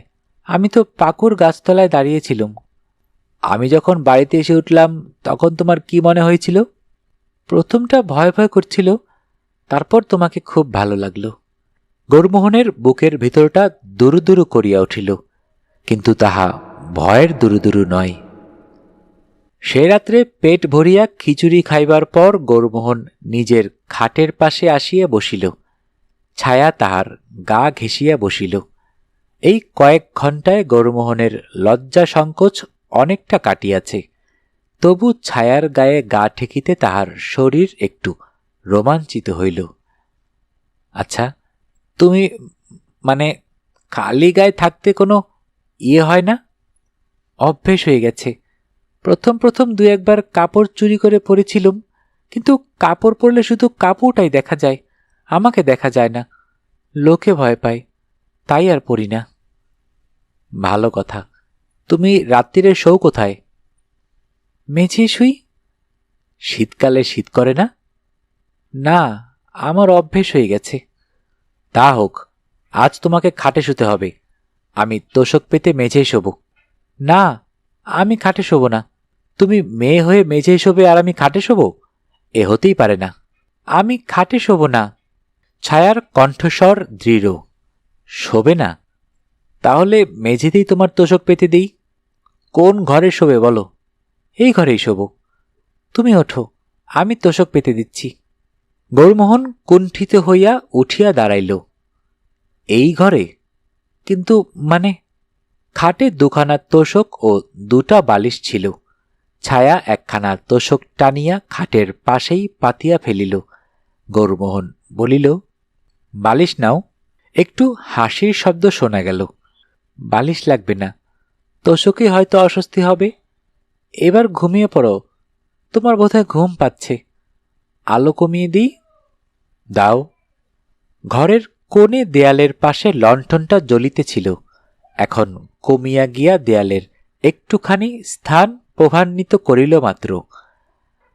S1: আমি তো পাকুর গাছতলায় দাঁড়িয়েছিলাম। আমি যখন বাড়িতে এসে উঠলাম তখন তোমার কি মনে হয়েছিল? প্রথমটা ভয় ভয় করছিল, তারপর তোমাকে খুব ভালো লাগলো। গৌরমোহনের বুকের ভিতরটা দুরু দুরু করিয়া উঠিল, কিন্তু তাহা ভয়ের দুরু দুরু নয়, সে রাত্রে পেট ভরিয়া খিচুড়ি খাইবার পর গৌরমোহন নিজের খাটের পাশে আসিয়া বসিল। ছায়া তাহার গা ঘেঁষিয়া বসিল। এই কয়েক ঘণ্টায় গৌরমোহনের লজ্জা সংকোচ অনেকটা কাটিয়াছে। তবু ছায়ার গায়ে গা ঠেকিতে তাহার শরীর একটু রোমাঞ্চিত হইল। আচ্ছা, তুমি মানে খালি গায়ে থাকতে কোনো ইয়ে হয় না? অভ্যেস হয়ে গেছে। প্রথম প্রথম দু একবার কাপড় চুরি করে পরেছিলুম, কিন্তু কাপড় পরলে শুধু কাপড়টাই দেখা যায়, আমাকে দেখা যায় না। লোকে ভয় পায়, তাই আর পরি না। ভালো কথা। তুমি রাত্রিরে শোও কোথায়? মেঝে শুই। শীতকালে শীত করে না? না, আমার অভ্যেস হয়ে গেছে। তা হোক, আজ তোমাকে খাটে শুতে হবে। আমি তোষক পেতে মেঝেই শোব। না, আমি খাটে শোব না। তুমি মেয়ে হয়ে মেঝেই শোবে আর আমি খাটে শোব? এ হতেই পারে না। আমি খাটে শোব না। ছায়ার কণ্ঠস্বর দৃঢ়। শোবে না? তাহলে মেঝেতেই তোমার তোষক পেতে দিই। কোন ঘরে শোবে বলো? এই ঘরেই শোব। তুমি ওঠো, আমি তোষক পেতে দিচ্ছি। গৌরমোহন কুণ্ঠিত হইয়া উঠিয়া দাঁড়াইল। এই ঘরে? কিন্তু মানে? খাটে দুখানা তোষক ও দুটা বালিশ ছিল। ছায়া একখানা তোষক টানিয়া খাটের পাশেই পাতিয়া ফেলিল। গৌরমোহন বলিল, বালিশ নাও। একটু হাসির শব্দ শোনা গেল। বালিশ লাগবে না, তোষকে হয়তো অস্বস্তি হবে। এবার ঘুমিয়ে পড়ো, তোমার বোধহয় ঘুম পাচ্ছে। আলো কমিয়ে দিই? দাও। ঘরের কোণে দেয়ালের পাশে লণ্ঠনটা জ্বলিতেছিল, এখন কমিয়া গিয়া দেয়ালের একটুখানি স্থান প্রভান্বিত করিল মাত্র।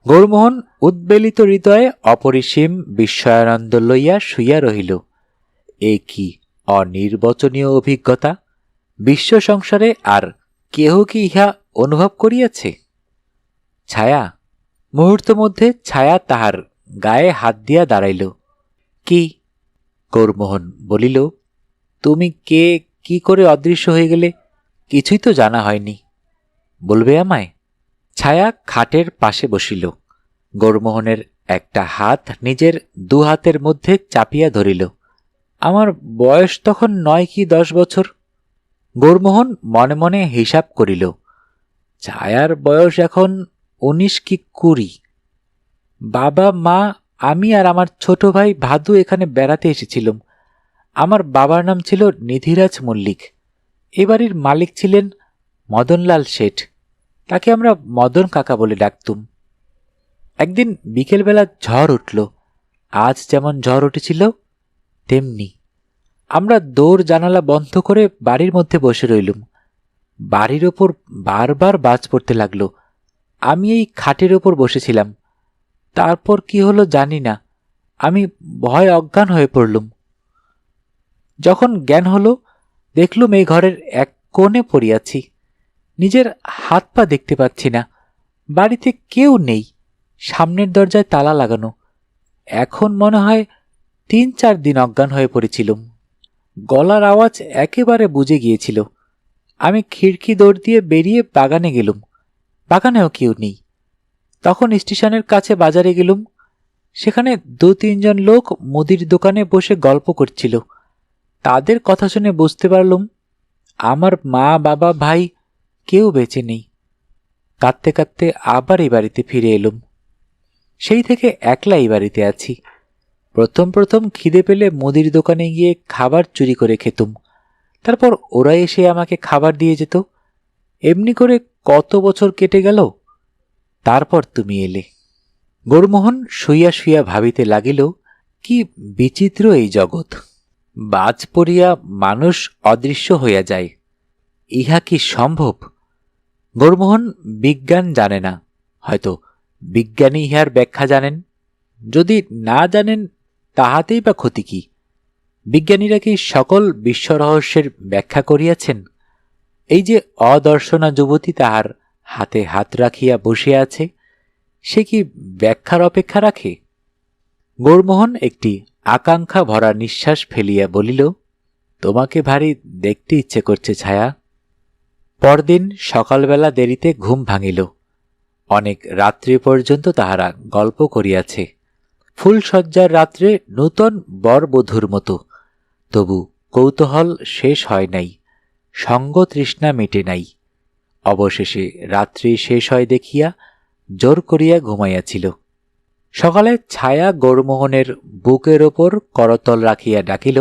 S1: গৌরমোহন উদ্বেলিত হৃদয়ে অপরিসীম বিস্ময়ানন্দ লইয়া শুইয়া রহিল। এ কি অনির্বচনীয় অভিজ্ঞতা! বিশ্ব সংসারে আর কেহ কি ইহা অনুভব করিয়াছে? ছায়া। মুহূর্ত মধ্যে ছায়া তাহার গায়ে হাত দিয়া দাঁড়াইল। কি? গৌরমোহন বলিল, তুমি কে, কি করে অদৃশ্য হয়ে গেলে? কিছুই তো জানা হয়নি, বলবে আমায়? ছায়া খাটের পাশে বসিল। গৌরমোহনের একটা হাত নিজের দু হাতের মধ্যে চাপিয়া ধরিল। আমার বয়স তখন 9 কি 10 বছর। গৌরমোহন মনে মনে হিসাব করিল, ছায়ার বয়স এখন 19 কি 20। বাবা, মা, আমি আর আমার ছোট ভাই ভাদু এখানে বেড়াতে এসেছিলাম। আমার বাবার নাম ছিল নিধিরাজ মল্লিক। এ বাড়ির মালিক ছিলেন মদনলাল শেঠ। তাকে আমরা মদন কাকা বলে ডাকতুম। একদিন বিকেলবেলা ঝড় উঠল। আজ যেমন ঝড় উঠেছিল তেমনি। আমরা দৌড় জানালা বন্ধ করে বাড়ির মধ্যে বসে রইলুম। বাড়ির ওপর বারবার বাজ পড়তে লাগলো। আমি এই খাটের ওপর বসেছিলাম। তারপর কি হলো জানি না, আমি ভয়ে অজ্ঞান হয়ে পড়লুম। যখন জ্ঞান হলো, দেখলুম এই ঘরের এক কোণে পড়িয়াছি। নিজের হাত পা দেখতে পাচ্ছি না। বাড়িতে কেউ নেই। সামনের দরজায় তালা লাগানো। এখন মনে হয় 3-4 দিন অজ্ঞান হয়ে পড়েছিলুম। গলার আওয়াজ একেবারে বুঝে গিয়েছিল। আমি খিড়কি দৌড় দিয়ে বেরিয়ে বাগানে গেলুম। বাগানেও কেউ নেই। তখন স্টেশনের কাছে বাজারে গেলুম। সেখানে 2-3 জন লোক মুদির দোকানে বসে গল্প করছিল। তাদের কথা শুনে বুঝতে পারলুম আমার মা, বাবা, ভাই কেউ বেঁচে নেই। কাঁদতে কাঁদতে আবার এই বাড়িতে ফিরে এলুম। সেই থেকে একলা এই বাড়িতে আছি। প্রথম প্রথম খিদে পেলে মুদির দোকানে গিয়ে খাবার চুরি করে খেতুম। তারপর ওরা এসে আমাকে খাবার দিয়ে যেত। এমনি করে কত বছর কেটে গেল। তারপর তুমি এলে। গৌরমোহন শুইয়া শুইয়া ভাবিতে লাগিল, কি বিচিত্র এই জগৎ! বাজ পড়িয়া মানুষ অদৃশ্য হইয়া যায়। ইহা কি সম্ভব? গৌরমোহন বিজ্ঞান জানে না, হয়তো বিজ্ঞানী ইহার ব্যাখ্যা জানেন। যদি না জানেন তাহাতেই বা ক্ষতি কি? বিজ্ঞানীরা কি সকল বিশ্বরহস্যের ব্যাখ্যা করিয়াছেন? এই যে অদর্শনা যুবতী তাহার হাতে হাত রাখিয়া বসিয়া আছে, সে কি ব্যাখ্যার অপেক্ষা রাখে? গৌরমোহন একটি আকাঙ্ক্ষা ভরা নিঃশ্বাস ফেলিয়া বলিল, তোমাকে ভারী দেখতে ইচ্ছে করছে ছায়া। পরদিন সকালবেলা দেরিতে ঘুম ভাঙিল। অনেক রাত্রি পর্যন্ত তাহারা গল্প করিয়াছে, ফুলশয্যার রাত্রে নূতন বরবধূর মতো। তবু কৌতূহল শেষ হয় নাই, সঙ্গতৃষ্ণা মেটে নাই। অবশেষে রাত্রি শেষ হয় দেখিয়া জোর করিয়া ঘুমাইয়াছিল। সকালে ছায়া গৌরমোহনের বুকের ওপর করতল রাখিয়া ডাকিল,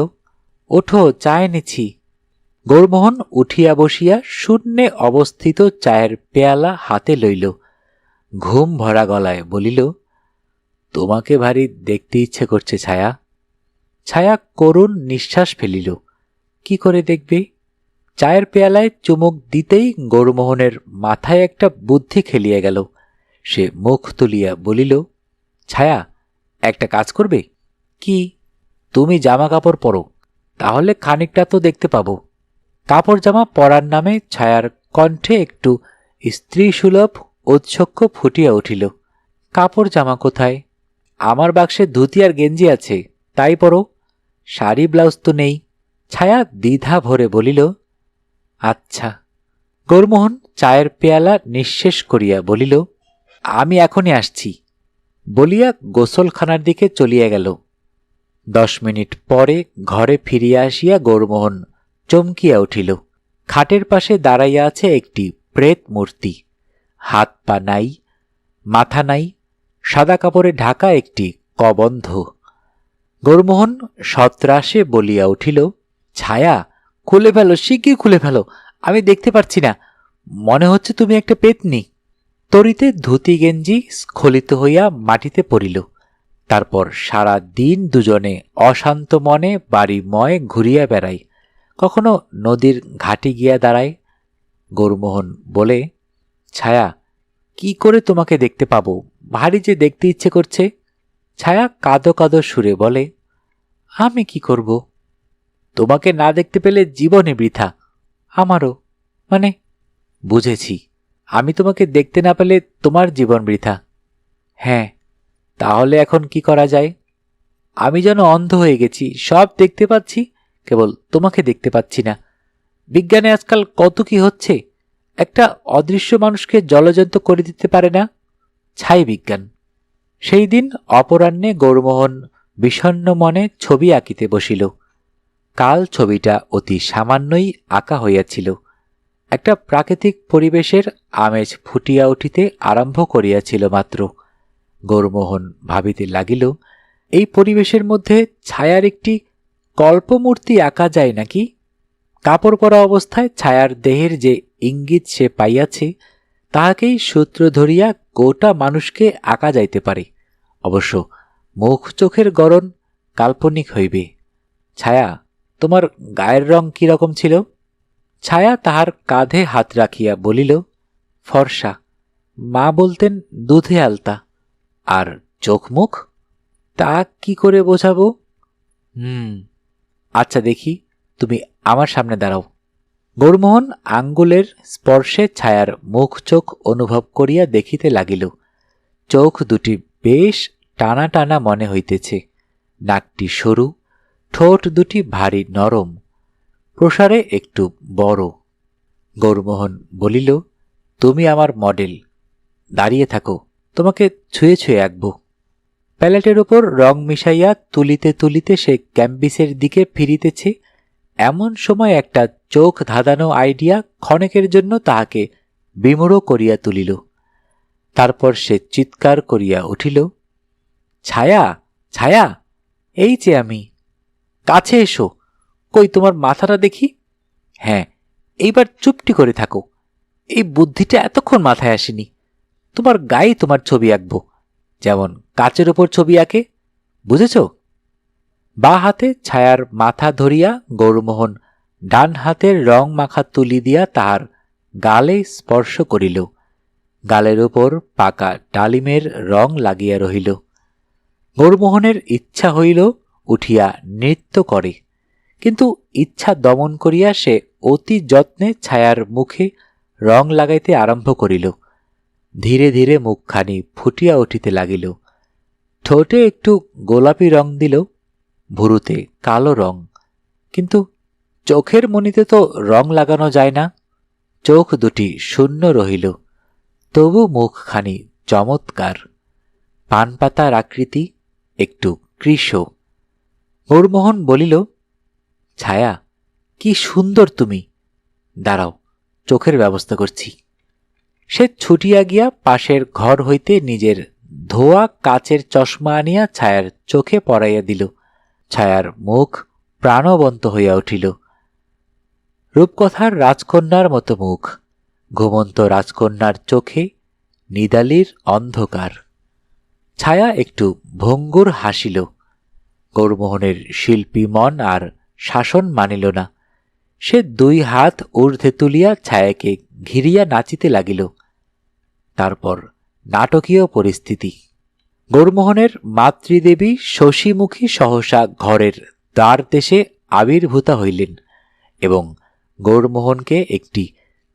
S1: ওঠো, চা এনেছি। গৌরমোহন উঠিয়া বসিয়া শূন্যে অবস্থিত চায়ের পেয়ালা হাতে লইল। ঘুম ভরা গলায় বলিল, তোমাকে ভারী দেখতে ইচ্ছে করছে ছায়া। ছায়া করুণ নিঃশ্বাস ফেলিল। কি করে দেখবে? চায়ের পেয়ালায় চুমুক দিতেই গৌরমোহনের মাথায় একটা বুদ্ধি খেলিয়া গেল। সে মুখ তুলিয়া বলিল, ছায়া, একটা কাজ করবে? কি? তুমি জামা কাপড় পরো, তাহলে খানিকটা তো দেখতে পাবো। কাপড় জামা পরার নামে ছায়ার কণ্ঠে একটু স্ত্রীসুলভ ঔৎসুক্য ফুটিয়া উঠিল। কাপড় জামা কোথায়? আমার বাক্সে ধুতি আর গেঞ্জি আছে, তাই পরো। শাড়ি ব্লাউজ তো নেই। ছায়া দ্বিধা ভরে বলিল, আচ্ছা। গৌরমোহন চায়ের পেয়ালা নিঃশেষ করিয়া বলিল, আমি এখনই আসছি, বলিয়া গোসলখানার দিকে চলিয়া গেল। 10 মিনিট পরে ঘরে ফিরিয়া আসিয়া গৌরমোহন চমকিয়া উঠিল। খাটের পাশে দাঁড়াইয়া আছে একটি প্রেত মূর্তি। হাত পা নাই, মাথা নাই, সাদা কাপড়ে ঢাকা একটি কবন্ধ। গৌরমোহন সত্রাসে বলিয়া উঠিল, ছায়া, খুলে ফেলো, শিগগির খুলে ফেলো, আমি দেখতে পারছি না, মনে হচ্ছে তুমি একটা পেতনি। তরিতে ধুতি গেঞ্জি স্খলিত হইয়া মাটিতে পড়িল। তারপর সারা দিন দুজনে অশান্ত মনে বাড়িময় ঘুরিয়া বেড়ায়, কখনো নদীর ঘাটে গিয়া দাঁড়ায়। গৌরমোহন বলে, ছায়া, কি করে তোমাকে দেখতে পাবো, ভারী যে দেখতে ইচ্ছে করছে। ছায়া কাঁদো কাঁদো সুরে বলে, আমি কি করব? তোমাকে না দেখতে পেলে জীবনে বৃথা। আমারও, মানে, বুঝেছি, আমি তোমাকে দেখতে না পেলে তোমার জীবন বৃথা। হ্যাঁ, তাহলে এখন কি করা যায়? আমি যেন অন্ধ হয়ে গেছি, সব দেখতে পাচ্ছি, কেবল তোমাকে দেখতে পাচ্ছি না। বিজ্ঞানে আজকাল কত কি হচ্ছে, একটা অদৃশ্য মানুষকে জলজন্ত করে দিতে পারে না, ছাই বিজ্ঞান। সেই দিন অপরাহ্নে গৌরমোহন বিষণ্ণ মনে ছবি আঁকিতে বসিল। কাল ছবিটা অতি সামান্যই আঁকা হইয়াছিল। একটা প্রাকৃতিক পরিবেশের আমেজ ফুটিয়া উঠিতে আরম্ভ করিয়াছিল মাত্র। গৌরমোহন ভাবিতে লাগিল, এই পরিবেশের মধ্যে ছায়ার একটি কল্পমূর্তি আঁকা যায় নাকি? কাপড় পরা অবস্থায় ছায়ার দেহের যে ইঙ্গিত সে পাইয়াছে, তাহাকেই সূত্র ধরিয়া গোটা মানুষকে আঁকা যাইতে পারে। অবশ্য মুখ চোখের গড়ন কাল্পনিক হইবে। ছায়া, তোমার গায়ের রং কি রকম ছিল? ছায়া তাহার কাঁধে হাত রাখিয়া বলিল, ফর্সা। মা বলতেন দুধে আলতা। আর চোখ মুখ? তা কি করে বোঝাবো? আচ্ছা দেখি, তুমি আমার সামনে দাঁড়াও। গৌরমোহন আঙ্গুলের স্পর্শে ছায়ার মুখ চোখ অনুভব করিয়া দেখিতে লাগিল। চোখ দুটি বেশ টানা টানা মনে হইতেছে, নাকটি সরু, ঠোঁট দুটি ভারী নরম, প্রসারে একটু বড়। গৌরমোহন বলিল, তুমি আমার মডেল, দাঁড়িয়ে থাকো, তোমাকে ছুঁয়ে ছুঁয়ে আঁকব। প্যালেটের ওপর রং মিশাইয়া তুলিতে তুলিতে সে ক্যাম্বিসের দিকে ফিরিতেছে, এমন সময় একটা চোখ ধাঁধানো আইডিয়া ক্ষণেকের জন্য তাহাকে বিমূঢ় করিয়া তুলিল। তারপর সে চিৎকার করিয়া উঠিল, ছায়া, ছায়া, এই যে আমি, কাছে এসো, কই তোমার মাথাটা দেখি। হ্যাঁ, এইবার চুপটি করে থাকো, এই বুদ্ধিটা এতক্ষণ মাথায় আসেনি। তোমার গায়ে তোমার ছবি আঁকবো, যেমন কাচের ওপর ছবি আঁকে, বুঝেছ? বা হাতে ছায়ার মাথা ধরিয়া গৌরমোহন ডান হাতের রং মাখা তুলি দিয়া তাহার গালে স্পর্শ করিল। গালের ওপর পাকা ডালিমের রং লাগিয়া রহিল। গৌরমোহনের ইচ্ছা হইল উঠিয়া নৃত্য করে, কিন্তু ইচ্ছা দমন করিয়া সে অতি যত্নে ছায়ার মুখে রং লাগাইতে আরম্ভ করিল। ধীরে ধীরে মুখখানি ফুটিয়া উঠিতে লাগিল। ঠোঁটে একটু গোলাপি রং দিল, ভুরুতে কালো রং, কিন্তু চোখের মণিতে তো রং লাগানো যায় না। চোখ দুটি শূন্য রহিল। তবু মুখখানি চমৎকার, পানপাতার আকৃতি, একটু কৃশ। গৌরমোহন বলিল, ছায়া, কি সুন্দর তুমি, দাঁড়াও, চোখের ব্যবস্থা করছি। সে ছুটিয়া গিয়া পাশের ঘর হইতে নিজের ধোয়া কাচের চশমা আনিয়া ছায়ার চোখে পরাইয়া দিল। ছায়ার মুখ প্রাণবন্ত হইয়া উঠিল। রূপকথার রাজকন্যার মতো মুখ, ঘুমন্ত রাজকন্যার চোখে নিদালির অন্ধকার। ছায়া একটু ভঙ্গুর হাসিল। গৌরমোহনের শিল্পী মন আর শাসন মানিল না। সে দুই হাত ঊর্ধ্বে তুলিয়া ছায়াকে ঘিরিয়া নাচিতে লাগিল। তারপর নাটকীয় পরিস্থিতি। গৌরমোহনের মাতৃদেবী শশীমুখী সহসা ঘরের দ্বার দেশে আবির্ভূতা হইলেন এবং গৌরমোহনকে একটি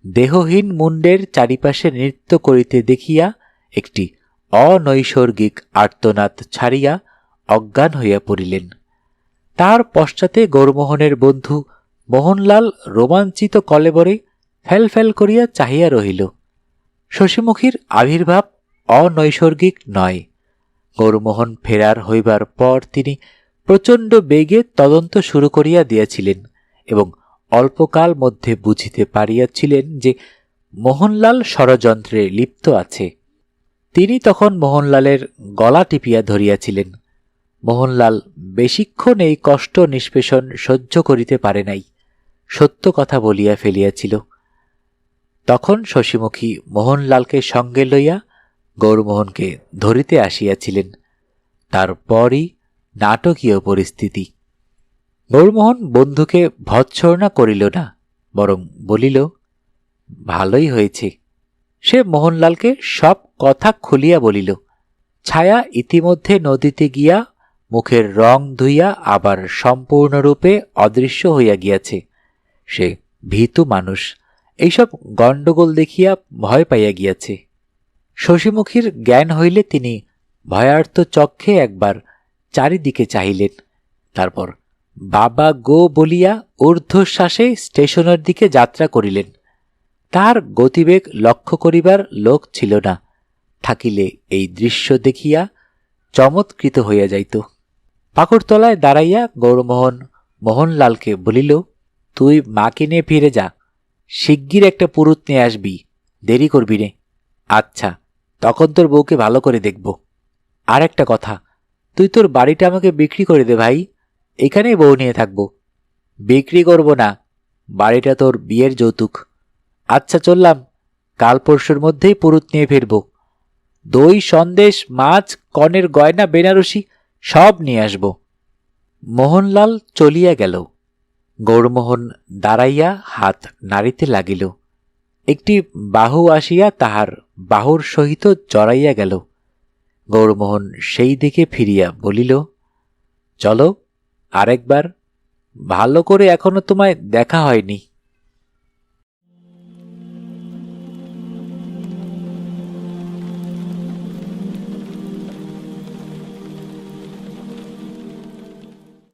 S1: দেহহীন মুণ্ডের চারিপাশে নৃত্য করিতে দেখিয়া একটি অনৈসর্গিক আর্তনাদ ছাড়িয়া অজ্ঞান হইয়া পড়িলেন। তার পশ্চাতে গৌরমোহনের বন্ধু মোহনলাল রোমাঞ্চিত কলেবরে ফ্যাল করিয়া চাহিয়া রহিল। শশীমুখীর আবির্ভাব অনৈসর্গিক নয়। গৌরমোহন ফেরার হইবার পর তিনি প্রচণ্ড বেগে তদন্ত শুরু করিয়া দিয়াছিলেন এবং অল্পকাল মধ্যে বুঝিতে পারিয়াছিলেন যে মোহনলাল ষড়যন্ত্রে লিপ্ত আছে। তিনি তখন মোহনলালের গলা টিপিয়া ধরিয়াছিলেন। মোহনলাল বেশিক্ষণ এই কষ্ট নিষ্পেষণ সহ্য করিতে পারে নাই, সত্য কথা বলিয়া ফেলিয়াছিল। তখন শশীমুখী মোহনলালকে সঙ্গে লইয়া গৌরমোহনকে ধরিতে আসিয়াছিলেন। তারপরই নাটকীয় পরিস্থিতি। গৌরমোহন বন্ধুকে ভৎসনা করিল না, বরং বলিল, ভালোই হয়েছে। সে মোহনলালকে সব কথা খুলিয়া বলিল। ছায়া ইতিমধ্যে নদীতে গিয়া মুখের রং ধুইয়া আবার সম্পূর্ণরূপে অদৃশ্য হইয়া গিয়াছে। সে ভীতু মানুষ, এইসব গণ্ডগোল দেখিয়া ভয় পাইয়া গিয়াছে। শশীমুখীর জ্ঞান হইলে তিনি ভয়ার্ত চক্ষে একবার চারিদিকে চাহিলেন। তারপর বাবা গো বলিয়া ঊর্ধ্বশ্বাসে স্টেশনের দিকে যাত্রা করিলেন। তার গতিবেগ লক্ষ্য করিবার লোক ছিল না, থাকিলে এই দৃশ্য দেখিয়া চমৎকৃত হইয়া যাইত। পাকুড়তলায় দাঁড়াইয়া গৌরমোহন মোহনলালকে বলিল, তুই মাকে নিয়ে ফিরে যা, শিগগির একটা পুরুত নিয়ে আসবি, দেরি করবি নে। আচ্ছা, তখন তোর বউকে ভালো করে দেখব। আর একটা কথা, তুই তোর বাড়িটা আমাকে বিক্রি করে দে ভাই, এখানেই বউ নিয়ে থাকব। বিক্রি করব না, বাড়িটা তোর বিয়ের যৌতুক। আচ্ছা চললাম, কাল পরশুর মধ্যেই পুরুত নিয়ে ফিরব। দই, সন্দেশ, মাছ, কনের গয়না, বেনারসি সব নিয়ে আসব। মোহনলাল চলিয়া গেল। গৌরমোহন দাঁড়াইয়া হাত নাড়িতে লাগিল। একটি বাহু আসিয়া তাহার বাহুর সহিত জড়াইয়া গেল। গৌরমোহন সেই দিকে ফিরিয়া বলিল, চলো আরেকবার, ভালো করে এখনো তোমায় দেখা হয়নি।